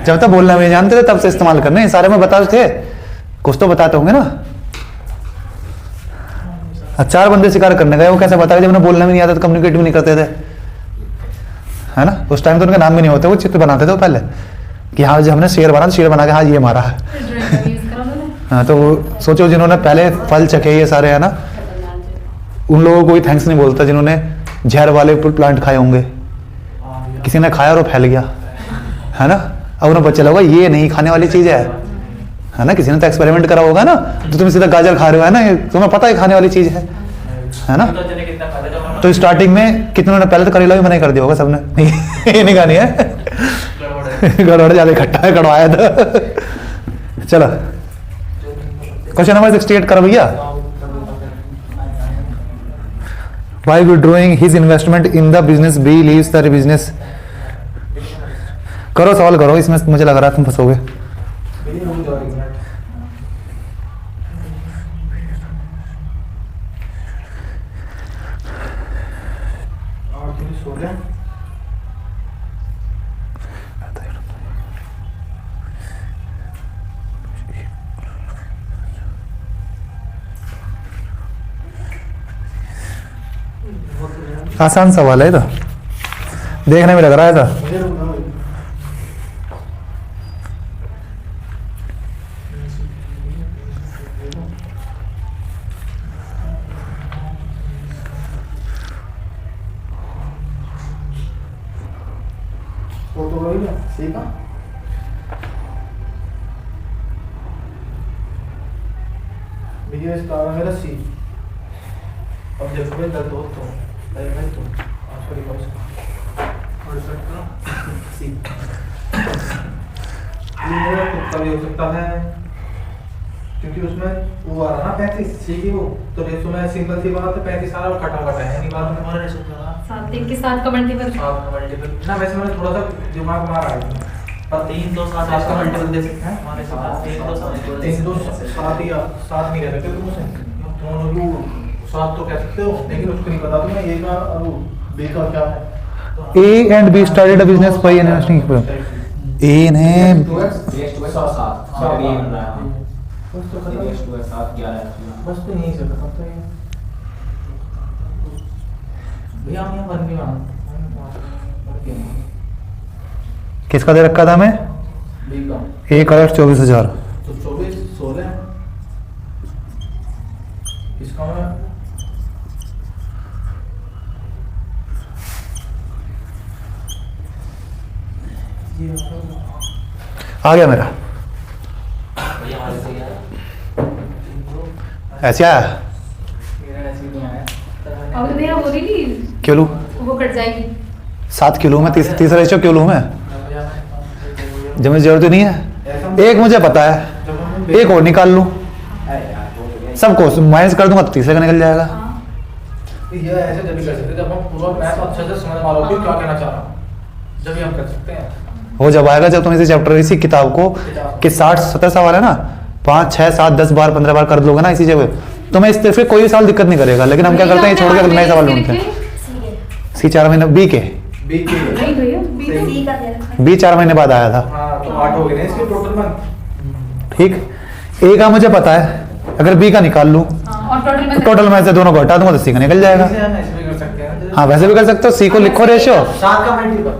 A: जब तक बोलना नहीं जानते थे तब से इस्तेमाल करने, ये सारे में बताते थे, कुछ तो बताते होंगे ना। 4 बंदे शिकार करने गए, वो कैसे बताया जब उन्हें बोलना भी नहीं आता था, कम्युनिकेट भी नहीं करते थे, है ना? उस टाइम तो उनके नाम भी नहीं होते, वो चित्र बनाते थे वो पहले कि हाँ जब हमने शेर बना तो शेर बना के हाँ ये मारा है। हाँ, तो सोचो जिन्होंने पहले फल चखे ये सारे, है ना, उन लोगों को कोई थैंक्स नहीं बोलता जिन्होंने जहर वाले प्लांट खाए होंगे। किसी ने खाया और वो फैल गया, है ना? अब उन्हें पता चला होगा ये नहीं खाने वाली चीज है ना? किसी ने तो एक्सपेरिमेंट करा होगा ना, तो तुम सीधा गाजर खा रहे हो, है ना? तुम्हें पता है खाने वाली चीज है ना? तो स्टार्टिंग में कितनों ने पहले तो करेला भी मना कर दिया होगा सबने, ये नहीं खानी है, गड़बड़ ज्यादा इकट्ठा है, कड़वाया था। चलो क्वेश्चन नंबर 68 करो भैया। By withdrawing his investment in the business, B leaves the business। करो सवाल करो, इसमें मुझे लग रहा है तुम फंसोगे। आसान सवाल है, तो देखने में लग रहा है था।
C: अब जब सुबह दर्द हो तो कभी हो सकता है क्योंकि उसमें वो आ रहा ना 35 सीखी वो, तो रेशो में सिंपल सी बात है 35 सारा कटा कटा है, नहीं बात में हमारा रेशो का
B: 7 3 के 7 का मल्टीपल
C: ना। वैसे मैंने थोड़ा सा दिमाग मारा है, पर 3 2 7 का मल्टीपल दे सकते हैं हमारे साथ। 3 2 7 या 7 नहीं रह सकते तुम उसे, दोनों 7 तो कह सकते हो, लेकिन उसको नहीं पता तुम्हें ए का और बी का क्या है।
A: A and B started a business by investing। A ने
C: बस तो नहीं सकता तो ये भैया हम यहाँ बन गया।
A: किसका दे रखा था मैं?
C: बी का।
A: 1,24,000।
C: तो 24 16 इसका मैं
A: आ गया मेरा।
C: भैया हमारे से यार
A: ऐसे आया
C: मेरा ऐसे ही नहीं आया
B: अब तो मेरा हो रही नहीं,
A: क्यों लूँ
B: वो कट जाएगी।
A: 7 क्यों लूँ मैं? तीसरा रेशियो क्यों लूँ मैं जब मुझे जरूरत ही नहीं है? एक मुझे पता है, एक और निकाल लूँ, सबको माइनस कर दूंगा तो तीसरे का निकल जाएगा।
B: हाँ,
C: ये ऐसे जब भी कर सकते हैं जब हम पूरा मैथ अच्छे से समझ पा रहे हो क्या कहना चाह रहा हूँ, जब भी हम कर सकते हैं।
A: वो जब आएगा जब तुम इसी चैप्टर इसी किताब को कि 60-70 सवाल है ना, 5, 6, 7, 10 बार 15 बार कर लोगे ना इसी जगह, तो मैं इस फिर कोई साल दिक्कत नहीं करेगा। लेकिन हम क्या करते हैं, छोड़ के नए सवाल ढूंढते हैं। सी 4 महीने बी के
C: बी के
B: नहीं भैया, बी तो
A: बी 4 महीने बाद आया था।
C: हाँ तो 8 हो गए ना इसके टोटल में।
A: ठीक, ए का मुझे पता है, अगर बी का निकाल लूँ
B: हाँ, और टोटल
A: तो
B: में
A: टोटल में से दोनों को हटा दूंगा तो सी का निकल जाएगा।
C: इसे हम ऐसे भी कर सकते हैं।
A: हाँ वैसे भी कर सकते हो, सी को लिखो रेशियो।
C: 7 का मल्टीपल।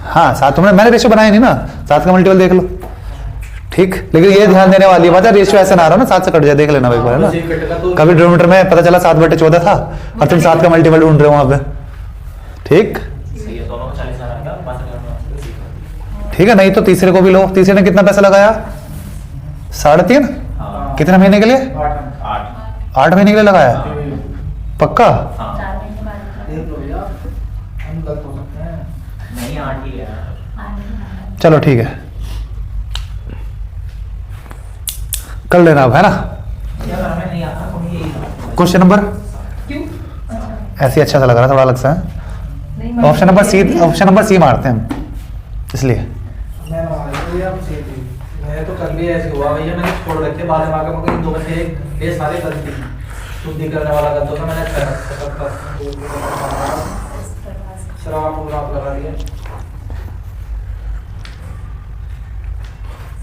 A: हाँ 7 तुमने, मैंने रेशियो बनाया नहीं ना, 7 का मल्टीपल देख लो। ठीक, लेकिन ये ध्यान देने वाली बात है, रेशियो ऐसा ना आ रहा ना 7 से कट जाए, देख लेना भाई है ना। कभी डिनोमीटर में पता चला 7/14 था और तुम 7 का मल्टीपल ढूंढ रहे हो वहां पे। ठीक, ठीक है, नहीं तो तीसरे को भी लो। तीसरे ने कितना पैसा लगाया? 3.5। कितने महीने के लिए? 8 महीने के लिए लगाया, पक्का?
C: देख लो भैया, हम गलत हो सकते हैं।
D: नहीं 8 ही है।
A: चलो ठीक है, कर लेना अब, है ना।
D: यार हमें नहीं आता, हमें यही था।
A: क्वेश्चन नंबर
B: क्यों?
A: ऐसे ही अच्छा सा लग रहा, थोड़ा अलग सा है।
B: नहीं,
A: ऑप्शन नंबर सी मारते हैं हम, इसलिए।
C: मैं मान लो यार सही थी। मैं तो कल भी ऐसे हुआ भैया, मैंने छोड़ रखे बाद में आकर मुझे 2 बचे ये सारे गलती शुद्धि करने वाला गलत होता मैंने शराब लगा दिया।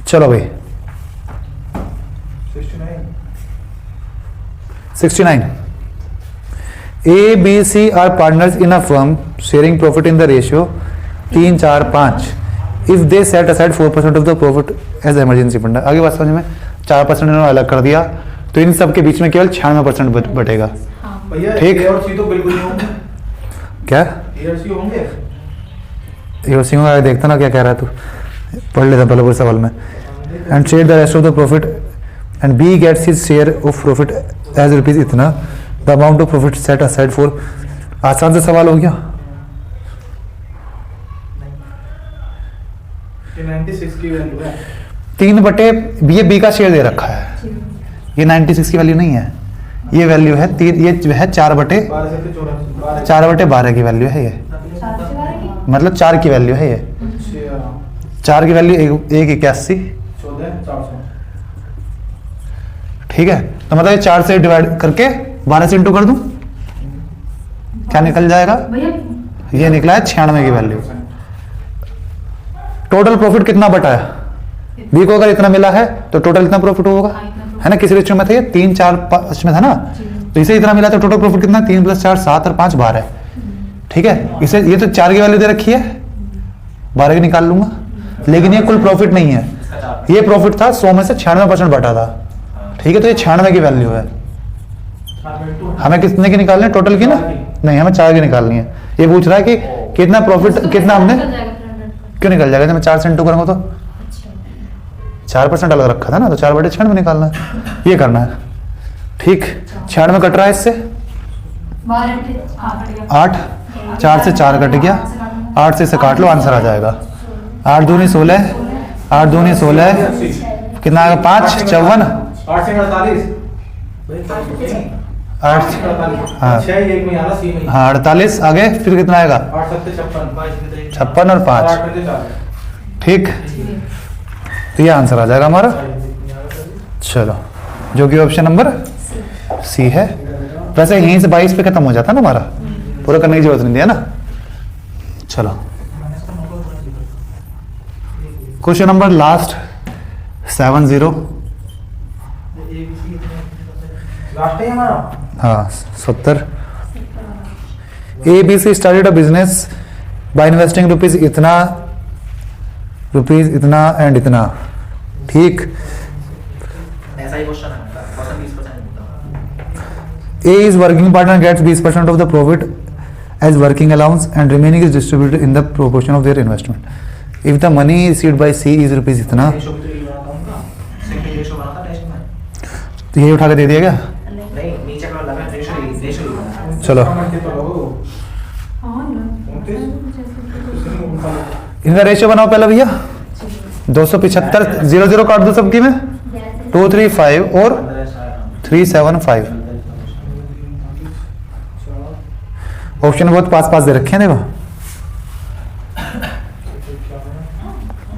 A: चलो भाई 69 A, B, C are partners in a firm sharing profit in the ratio 3, 4, 5 if they set aside 4% of the profit as emergency fund। आगे बात समझ में, 4% इन्होंने अलग कर दिया तो इन सब के बीच में केवल 96% बटेगा।
C: भैया
A: ठीक।
C: ए और सी तो बिल्कुल नहीं होंगे।
A: क्या
C: ए और सी होंगे।
A: ये सिंह का देखता ना क्या कह रहा है तू, पढ़ लेता पहले पूरे सवाल में। And share the rest of the profit and B gets his share of profit as rupees इतना, the amount of profit set aside for. आसान से सवाल हो गया।
C: 96 की वैल्यू है।
A: 3/, ये बी का शेयर दे रखा है, ये 96 की वैल्यू नहीं है, ये वैल्यू है 3, ये जो है 4/12 की वैल्यू है ये, मतलब 4 की वैल्यू है ये। 4 की वैल्यू 181।
C: 14,400।
A: ठीक है, तो मतलब ये 4 से डिवाइड करके 12 से इंटू कर दूं, क्या निकल जाएगा?
B: भैया
A: ये निकला है 96 की वैल्यू। टोटल प्रॉफिट कितना बटा है? बी को अगर इतना मिला है तो टोटल इतना प्रॉफिट होगा, है ना। किस रेशियो में था ये? 3, 4, 5 में था ना, तो इसे इतना मिला तो टोटल प्रॉफिट कितना? 3 + 4 7 और 5 12। ठीक है, इसे ये तो 4 की वैल्यू दे रखी है, 12 की निकाल लूंगा, लेकिन ये कुल प्रॉफिट नहीं है, ये प्रॉफिट था 100 में से 96% बटा था। ठीक है, तो ये 96 की वैल्यू है। हमें कितने की निकालनी है? टोटल की ना, नहीं हमें 4 की निकालनी है। ये पूछ रहा है कि कितना प्रॉफिट, कितना हमने,
B: निकल जाएगा 300
A: क्यों निकल जाएगा? जब मैं 4 से इंटू करूंगा तो
B: अच्छा
A: 4% अलग रखा था ना, तो 4/96 में निकालना है, ये करना है। ठीक, 96 कट रहा है इससे 8, 4 से 4 कट गया, 8 से इसे काट लो, आंसर आ जाएगा। 8 दूनी 16, 8 दूनी 16, कितना आएगा? 5, 54,
C: 8 से 48।
A: 8, हाँ
C: 6 1 में आना सी में।
A: हाँ 48, आगे फिर कितना आएगा?
C: 8 7 56
A: 56 और 5।
C: 8 में 4।
A: ठीक, तो ये आंसर आ जाएगा हमारा। चलो, जो कि ऑप्शन नंबर सी है। वैसे यहीं से 22 पे खत्म हो जाता ना हमारा, पूरा करने की जरूरत नहीं है ना। चलो, क्वेश्चन नंबर लास्ट 70।
C: लास्ट है हमारा।
A: हाँ 70। ABC started a business by investing rupees इतना एंड इतना। ठीक,
D: ऐसा ही क्वेश्चन है, क्वेश्चन 20% होता है।
A: A is working partner gets 20% of the profit as working allowance and remaining is distributed in the proportion of their investment. If the money received by C is rupees इतना,
C: रेशो भी तो ये बनाता हूँ ना। सेकंड रेशो बनाता टेस्ट में।
A: तो ये उठा के दे दिया क्या? चलो
C: मल्टीपल हो
B: हाँ ना
C: 29
A: इनका रेशियो बनाओ पहले भैया 275 0 काट दो सबकी में 235 और 375 ऑप्शन बहुत पास दे रखे हैं देखो।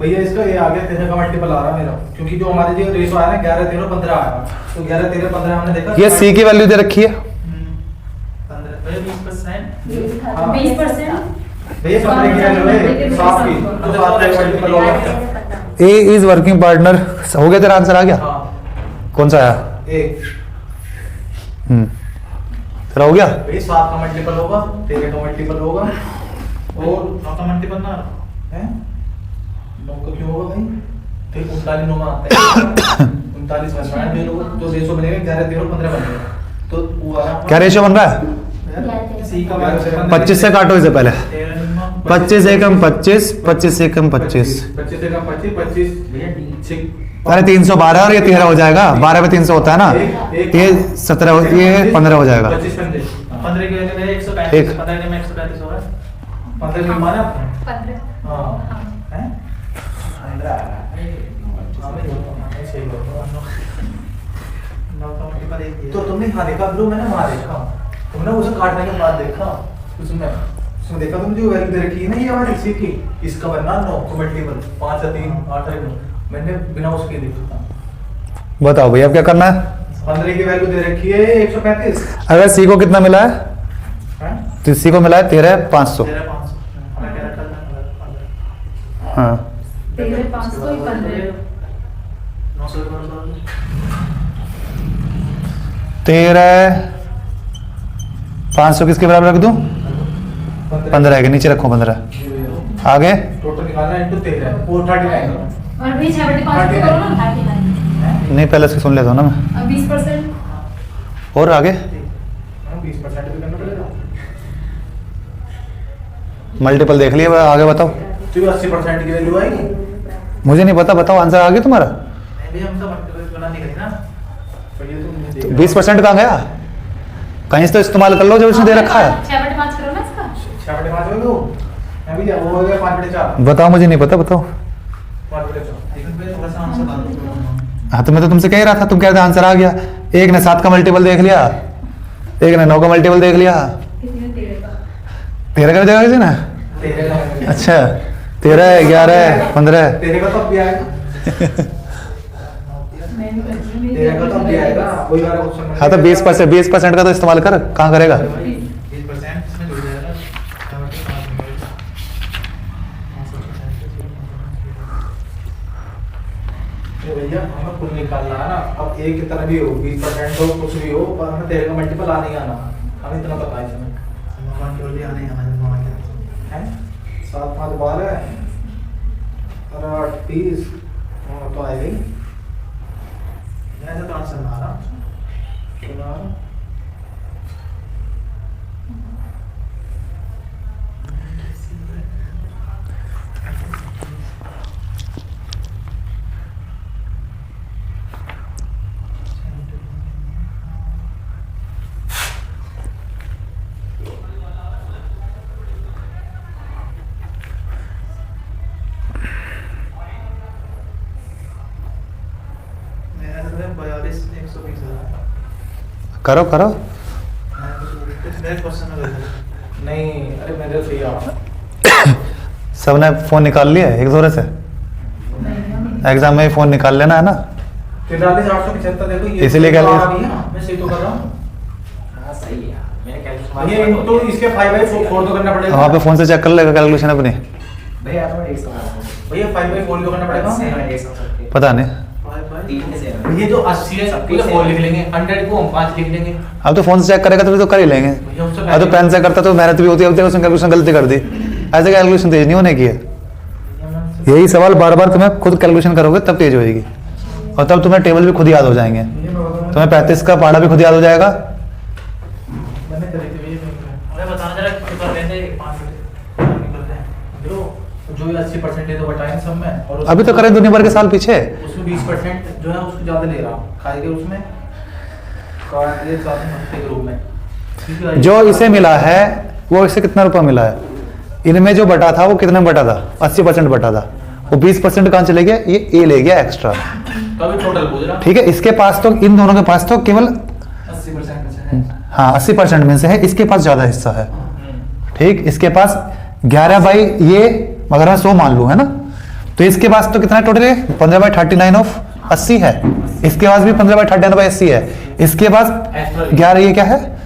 C: भैया इसका ये आ गया 13 का मल्टीपल आ रहा है मेरा, क्योंकि जो हमारे जो रेशो आया ना 11 13 15 आया, तो 11 13 15 हमने देखा
A: ये सी की वैल्यू दे रखी है
B: 20%।
C: भैया 15 की वैल्यू है 7 की, तो 7 का मल्टीपल होगा।
A: ए इज वर्किंग पार्टनर हो गया तेरा आंसर आ गया
C: हाँ
A: कौन सा आया
C: एक
A: तेरा हो गया
C: भैया 7 का मल्टीपल होगा, 13 का मल्टीपल होगा और 9 का मल्टीपल ना है 9 का क्यों होगा भाई, फिर 39 9 में आता है 39 में है जो रेशो बनेगा 11 13 15 बनेगा, तो वो आ
A: क्या रेशियो बन रहा है
C: सी का वैल्यू
A: 25 से काटो इसे पहले 25 एकम 25 25 एकम 25
C: 25 से कम 25 25
A: अरे 312 और ये 13 हो जाएगा 12 में 300 होता है ना ये 17 ये 15 हो जाएगा
C: 25
D: 15 की वैल्यू है 135
A: एक।
D: 15 में 135 होगा
C: 15 में माना आपने
B: 15।
C: हाँ
B: हाँ।
C: हैं 15 सही बोल तो तुमने हाँ देखा ब्रो, मैंने वहाँ देखा, तुमने उसे काटने के बाद देखा, उसमें देखा तुम जो वैल्यू दे रखी है ना ये हमारी इसी की, इसका बनना 9 को मल्टीपल 5 या 3 8 है, मैंने बिना उसके देखा।
A: बताओ भैया अब क्या करना है
C: 15 की वैल्यू दे रखी है 135
A: अगर सी को कितना मिला है
C: हैं?
A: तो सी को मिला है 13,500
D: 13 500 हमें क्या रखा था
A: हाँ
B: 13 500 ही 15।
D: 900
A: 13,500 किसके बराबर रख दूं 15 के नीचे रखो 15 आगे
C: टोटल निकालना इनटू 13 और 39
B: और भी 75 करो ना 39।
A: नहीं पहले इसकी सुन लेता हूँ ना मैं
B: अब 20%।
A: और आगे
C: 20% भी करना पड़ेगा,
A: मल्टीपल देख लिया आगे बताओ
C: तो 80% की वैल्यू आएगी।
A: मुझे नहीं पता बताओ आंसर आ गया तुम्हारा
D: नहीं हम तो बना नहीं करी ना
C: पर ये तुम नहीं
A: तो
C: देख
A: 20% कहाँ गया कहीं से तो इस्तेमाल कर लो जो उसने दे रखा है
B: 6/5 करो ना इसका।
C: 6/5 हो गया, मैं भी वो हो गया 5/4
A: बताओ मुझे नहीं पता बताओ
C: 5/4
D: लेकिन फिर थोड़ा सा आंसर डाल दो
A: हाँ तो मैं तो तुमसे कह रहा था तुम कह रहे थे आंसर आ गया एक ने 7 का मल्टीपल देख लिया एक ने 9 का मल्टीपल देख लिया
B: किसी ने 13 का।
A: 13 का देगा किसी ने
C: 13 का
A: अच्छा 13 11 15
C: 13 का तो अब भी आएगा,
B: मैं भी कर रही हूँ।
C: 13 का तो अब भी आएगा, वही वाला क्वेश्चन।
A: हाँ तो 20% का तो इस्तेमाल कर कहाँ करेगा
D: 20% इसमें जुड़ जाएगा
C: ये भैया हमें कुल निकालना है ना, अब एक की तरह भी हो 20% हो कुछ भी हो, पर हमें 13 का मल्टीपल आ नहीं आना, हमें इतना पता है इसमें हैं 7 5 12 और 8 30 तो आएगी
D: ऐसा तो आंसर ना आ रहा
C: 16
D: मेरा तो है 42 120
A: करो करो
D: कुछ मेरे क्वेश्चन में
C: नहीं, अरे मेरे सही आ
A: सबने फोन निकाल लिया एक जोरे से एग्जाम में फोन निकाल लेना है ना
C: 43,875 देखो ये
A: इसीलिए
C: तो
A: क्या
C: आ रही है ना, मैं सही तो कर रहा हूँ
D: हां सही है मैंने कैलकुलेशन
C: ये तो इसके 5/4 तो करना पड़ेगा
A: वहाँ पे फोन से चेक कर लेगा कैलकुलेशन अपनी
D: भैया तो 100
C: भैया 5/4 तो करना पड़ेगा।
A: पता नहीं
C: ये जो 80 है सबको 4 लिख लेंगे, 100 को हम 5 लिख लेंगे
A: अब तो फोन से चेक करेगा तो फिर तो कर ही लेंगे
C: भैया उससे
A: अब तो पेन से करता तो मेहनत भी होती है अब देखो उसने कैलकुलेशन गलती कर दी ऐसे कैलकुलेशन तेज नहीं होने की है यही सवाल बार बार तुम्हें खुद कैलकुलेशन करोगे तब तेज होएगी और तब तुम्हें टेबल भी खुद याद हो जाएंगे तुम्हें 35 का पहाड़ा भी खुद याद हो जाएगा
C: मैंने करी थी ये
D: हमें बताना जरा क्यों कर रहे थे 5 मिनट निकलते हैं
C: जो ये 80% है तो बताएं सब में, और
A: अभी तो करें दुनिया भर के साल पीछे
C: उसमें 20% जो है उसको ज्यादा ले रहा खाएंगे उसमें कार्ड ये साथ में हफ्ते के रूप में
A: जो इसे मिला है वो इसे कितना रुपया मिला है, इनमें जो बटा था वो कितने में बटा था, 80% बटा था, वो 20% कहाँ चले गया, ये ए ले गया एक्स्ट्रा।
C: तो अभी टोटल पूछ रहा
A: ठीक है, इसके पास तो, इन दोनों के पास तो केवल
C: 80% है।
A: हाँ 80% में से है, इसके पास ज्यादा हिस्सा है। ठीक, इसके पास 11 बाई ये, अगर मैं 100 मान लूं है ना, तो इसके पास तो कितना टोटल है, 15/39 ऑफ 80 है, इसके पास भी 15/39/80 है, इसके पास 11, ये क्या है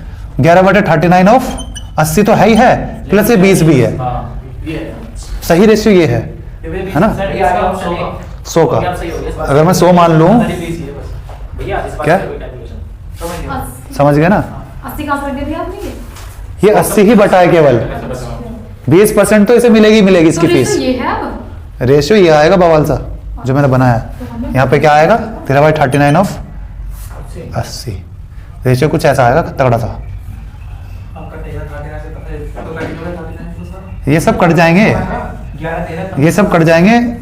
A: 11/39 ऑफ 80 तो है ही है, प्लस ये 20 भी है,
C: हाँ, ये है।
A: सही रेशियो ये है ना,
D: सर ये आ गया ऑप्शन ए
A: 100 का।
D: अब सही हो गया।
A: अगर मैं 100 मान लूं,
D: भैया इस बात
A: क्या?
D: से कोई कैलकुलेशन समझ गया।
A: समझ गए ना,
B: 80 कहाँ से रख दिया आपने
A: ये 80 ही बटा है केवल, 20% तो इसे मिलेगी ही मिलेगी इसकी
B: तो
A: फीस।
B: ये है अब
A: रेशियो ये आएगा बवाल सा जो मैंने बनाया है, यहाँ पे क्या आएगा 13/39 ऑफ 80, रेशियो कुछ ऐसा आएगा तगड़ा सा। ये सब कट जाएंगे, ये सब कट जाएंगे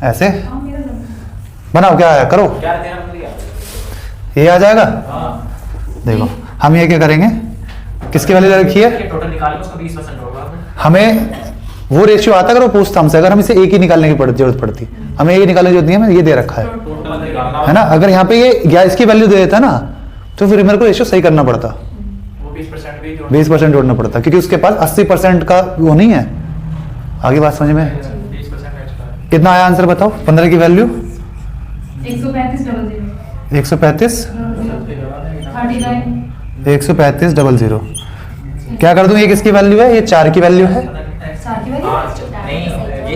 A: ऐसे,
B: हाँ, मेरा लग-
A: बनाओ क्या है करो,
D: 11-13 में दिया।
A: ये आ जाएगा।
C: हाँ,
A: देखो हम ये क्या करेंगे, किसकी वैल्यू रखी है,
D: ये टोटल निकालेंगे उसका 20% होगा।
A: हमें वो रेशियो आता अगर वो पूछता हमसे, अगर हम इसे एक ही निकालने की जरूरत पड़ती, हमें एक ही निकालने की जरूरत नहीं है, हमें ये दे रखा है
C: टोटल निकालना
A: है ना। अगर यहाँ पे ये या इसकी वैल्यू दे देता ना, तो फिर मेरे को रेशियो सही करना पड़ता,
C: वो 20% भी जोड़
A: 20% जोड़ना पड़ता, क्योंकि उसके पास 80% का वो नहीं है। आगे बात समझ में,
C: 20% एक्स्ट्रा है।
A: कितना आया आंसर बताओ, 15 की वैल्यू
B: 135
A: 135
B: 39
A: 135 क्या कर दूं, ये किसकी वैल्यू है, ये 4 की वैल्यू है,
B: 4 की
D: हाँ,
B: वैल्यू
D: नहीं ये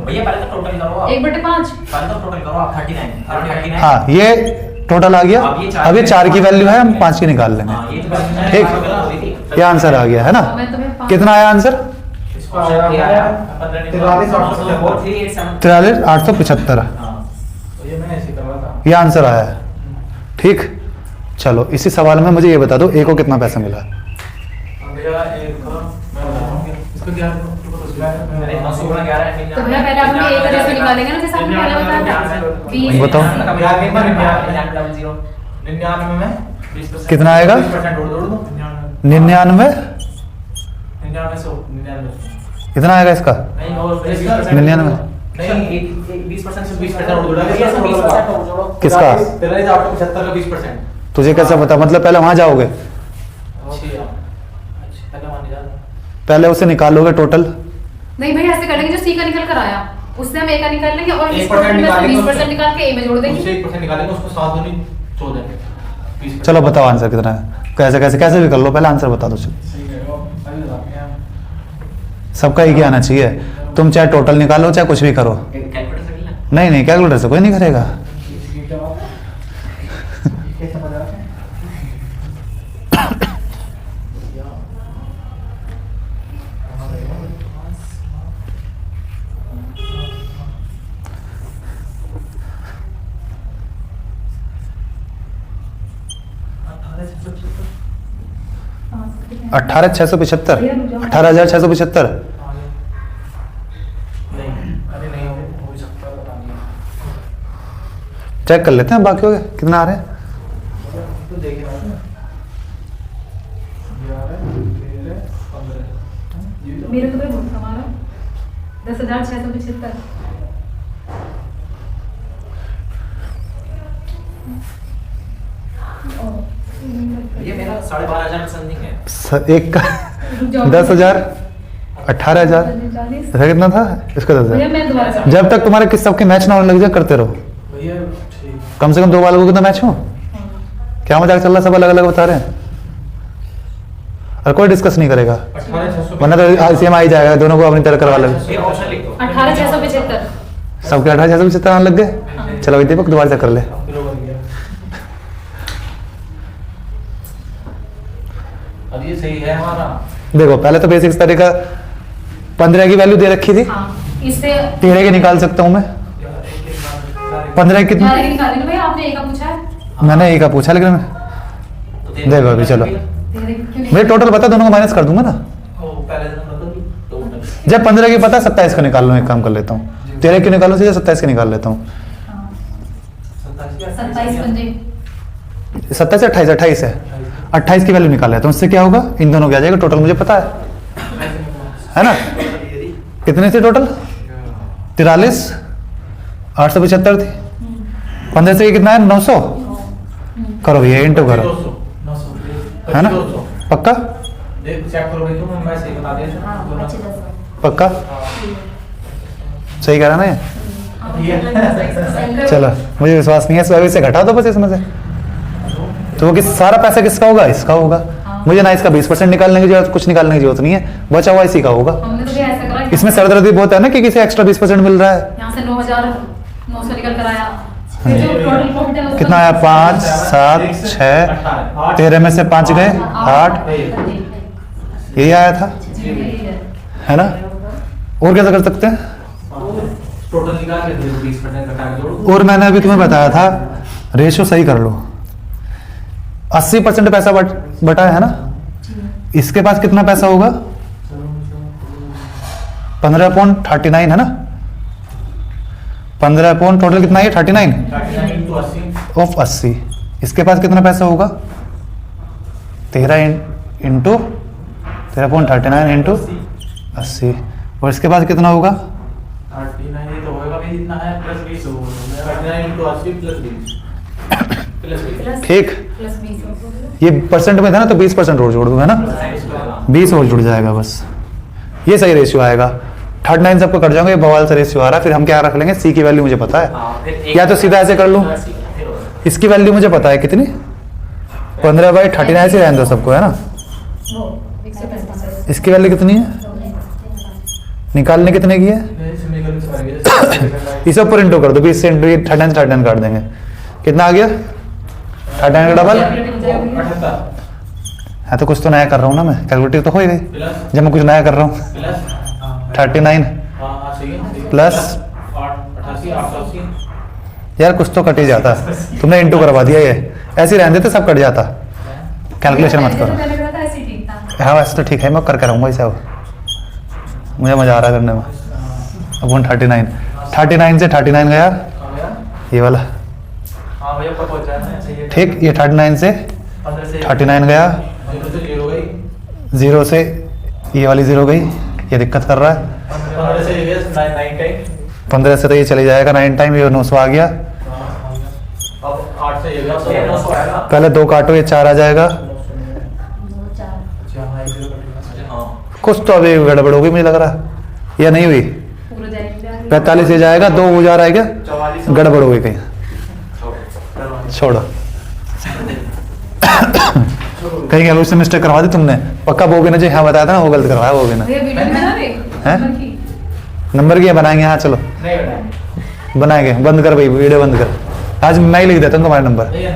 D: भैया पहले तो टोटल करो आप।
B: 1/5
D: पहले तो टोटल करो आप 39
A: हाँ ये टोटल आ गया। अब ये 4 की वैल्यू है, हम 5 की निकाल लेंगे,
D: हाँ, ये तो
A: ठीक। ये आंसर आ गया है ना,
B: मैं तुम्हें 5
A: कितना आया आंसर,
C: इसको आया
A: 43,875,
C: तो ये मैं ऐसे कर रहा था।
A: ये आंसर आया है। ठीक, चलो इसी सवाल में मुझे ये बता दो ए को कितना पैसा मिला।
C: भैया एक मैं बताऊंगा इसको क्या
D: अरे 900 गुणा 11 है।
B: तो भैया पहले अपन एक तरह से निकालेंगे ना, जैसे आपने पहले बताया था 20
A: बताओ।
C: 99 में 20%
A: कितना आएगा?
C: 20% जोड़ दो
A: 99
C: 99 से 99
A: कितना आएगा इसका,
C: नहीं और
A: 99
C: नहीं 20% से 20% जोड़ दो
A: किसका?
C: तेरा ही आपको 75 का 20%।
A: तुझे कैसे पता, मतलब पहले वहां जाओगे,
C: अच्छा पहले मान जा
A: पहले उसे निकालोगे टोटल,
B: नहीं भैया ऐसे करेंगे, जो सी का निकल कर आया उससे हम ए का निकाल लेंगे और इस
C: 1%
B: टोटल में से
C: निकालेंगे
B: 20% निकाल के ए में जोड़ देंगे।
C: उससे 1% निकालेंगे उसको 7 दूनी 14 20%।
A: चलो बताओ आंसर कितना है, कैसे कैसे कैसे भी कर लो, पहले आंसर बता दो। चलो
C: सही है वो अभी बताते हैं।
A: सबका एक ही आना चाहिए, तुम चाहे टोटल निकालो चाहे कुछ भी करो।
D: कैलकुलेटर से मिलना।
A: नहीं नहीं कैलकुलेटर से कोई नहीं करेगा।
C: ये क्या बात है? ये कैसे बता रहे हैं?
B: हाँ,
A: 18,675 18,675
C: नहीं अरे नहीं हो भी सकता है, पता नहीं।
A: चेक कर लेते हैं बाकी हो गए कितना आ रहे हैं।
C: तो देखिए बात है 11 13 15
B: मेरे तो भाई बहुत हमारा 10,675
D: ये मेरा 12,500 में समथिंग है।
A: एक का 10,000 18,000 ऐसा कितना था इसका 10,000।
B: भैया मैं दोबारा
A: जब तक तुम्हारे किस सबके मैच ना होने लग जाए करते रहो,
C: भैया ठीक
A: कम से कम 2 बालों को कितना मैच हो। क्या मजाक चल रहा है, सब अलग अलग बता रहे हैं और कोई डिस्कस नहीं करेगा,
C: 18,600
A: वरना तो सेम आ ही जाएगा, दोनों को अपनी तरह करवा लेंगे।
D: ये ऑप्शन लिख दो।
B: 18,675
A: सबके 18,675 आने लग गए। चलो भाई दीपक दोबारा से कर ले।
C: किलो बन गया। अब ये सही है हमारा।
A: देखो पहले तो बेसिक्स तरीका 15 की वैल्यू दे रखी थी,
B: हाँ इससे
A: 13 की निकाल सकता हूँ मैं। 15 कितना,
B: ज्यादा निकाल लेंगे भैया, आपने ए का पूछा है।
A: मैंने एक का पूछा लेकिन
D: तो
A: देखो अभी चलो भाई टोटल बता, दोनों को माइनस कर दूंगा ना।
C: पहले दिन बता दो
A: जब 15 की पता 27 का निकाल लो, एक काम कर लेता हूँ 13 की निकालो सीधे 27 की निकाल लेता हूँ।
B: 27 पंजे
A: 27 से 28 है 28 की वैल्यू निकाला है, तो उससे क्या होगा, इन दोनों क्या आ जाएगा, टोटल मुझे पता है ना। कितने थे टोटल, 43, 875 थी, 15 से ये कितना है, 900। करो भैया इंटू करो,
C: 900
A: है ना,
C: 200
A: पक्का
C: देख चेक करो भाई, तुम मैं सही बता दिया
B: हाँ,
C: दोनों।
B: अच्छी तरह से।
A: पक्का सही कह रहा ना ये।
C: ये
A: चलो मुझे विश्वास नहीं है, इस वजह से घटा दो बस इसमें से। तो वो किस सारा पैसा किसका होगा, इसका होगा। मुझे ना इसका 20% निकालने की जरूरत, कुछ निकालने की जरूरत नहीं है, बचा हुआ इसी का होगा।
B: हमने तो भी ऐसा करा कि
A: इसमें सरदर्दी बहुत है ना कि किसी एक्स्ट्रा 20% मिल रहा है।
B: यहाँ से 9,900 निकल कर आया, फिर जो टोटल प्रॉफिट है उसका-
A: कितना आया, 5, 7, 6, 13 में से 5 गए, 8, यही आया था, है ना। और कैसे कर सकते हैं,
C: टोटल निकाल के 20% घटा के जोड़ो।
A: और मैंने अभी तुम्हें बताया था रेशियो सही कर लो, 80% पैसा बटा है ना, इसके पास कितना पैसा होगा, 15.39 है ना, 15 टोटल कितना है, 39
C: 39 into 80
A: ऑफ 80। इसके पास कितना पैसा होगा, 13 इंटू 13.39 इंटू 80, और इसके पास कितना होगा,
C: 39 ये तो होगा भी इतना है प्लस 20 होगा, 39 into 80 प्लस 20 प्लस 20
A: ठीक।
B: प्लस 20
A: ये परसेंट में था ना, तो 20% और जोड़ दूंगा है ना, 20 और जुड़ जाएगा बस, ये सही रेशियो आएगा। 39 सबको कट जाएंगे, ये बवाल से रेशियो आ रहा है, फिर हम क्या रख लेंगे, सी की वैल्यू मुझे पता है, या तो सीधा ऐसे कर लूं, इसकी वैल्यू मुझे पता है कितनी, 15/39 से रहने दो सबको, है ना।
B: वो 135
A: इसकी वैल्यू कितनी है, निकालने कितने की है, इसे ऊपर इंटू कर दो, 20 से इंटू 39 काट देंगे, कितना आ गया, 39 का डबल
C: 78
A: है। तो कुछ तो नया कर रहा हूँ ना मैं, कैलकुलेटर तो हो ही गई
C: प्लस
A: जब मैं कुछ नया कर रहा हूँ।
C: प्लस
A: 39
C: हाँ सही है
A: प्लस
C: 88 880
A: यार कुछ तो कट ही जाता, तुमने इंटू करवा दिया, ये ऐसे ही रहने देते सब कट जाता, कैलकुलेशन मत करो।
B: पहले करा था ऐसे ही ठीक था।
A: हाँ वैसे तो ठीक है, मैं करके रहूँगा इसे, अब मुझे मजा आ रहा है करने में। अब 39 से 39 गया,
C: कहाँ गया?
A: ये वाला
C: हाँ भैया ऊपर पहुंच जाना है, सही है।
A: ठीक, ये 39 से
C: 15 से
A: 39 गया,
C: 0 से 0 गई,
A: 0 से ये वाली 0 गई, ये दिक्कत कर रहा है।
C: 15 से ये गया 9 टाइम,
A: 15 से तो ये चली जाएगा 9 टाइम, ये 900 आ गया,
C: अब 8 से ये गया 900 आएगा।
A: पहले 2 काटो, ये 4 आ जाएगा।
C: अच्छा हाँ 1 0 कटेगा। हाँ
A: कुछ तो अभी गड़बड़ होगी मुझे लग रहा है, या नहीं हुई,
B: पूरा जाएगा
A: 45 ये जाएगा, 2 हो जा रहा है क्या,
C: 44
A: गड़बड़ हो गई कहीं, छोड़ो कहीं कैलकुलेशन मिस्टेक करवा दी तुमने, पक्का वो भी ना, जो हाँ बताया था ना वो गलत करवाया, वो भी ना।
B: भैया वीडियो बना रहे
A: हैं?
B: नंबर की?
A: नंबर की बनाएंगे, हाँ चलो
C: नहीं बेटा
A: बनाएंगे, बंद कर भाई वीडियो बंद कर, आज मैं ही लिख देता हूँ तुम्हारा नंबर।
C: नहीं है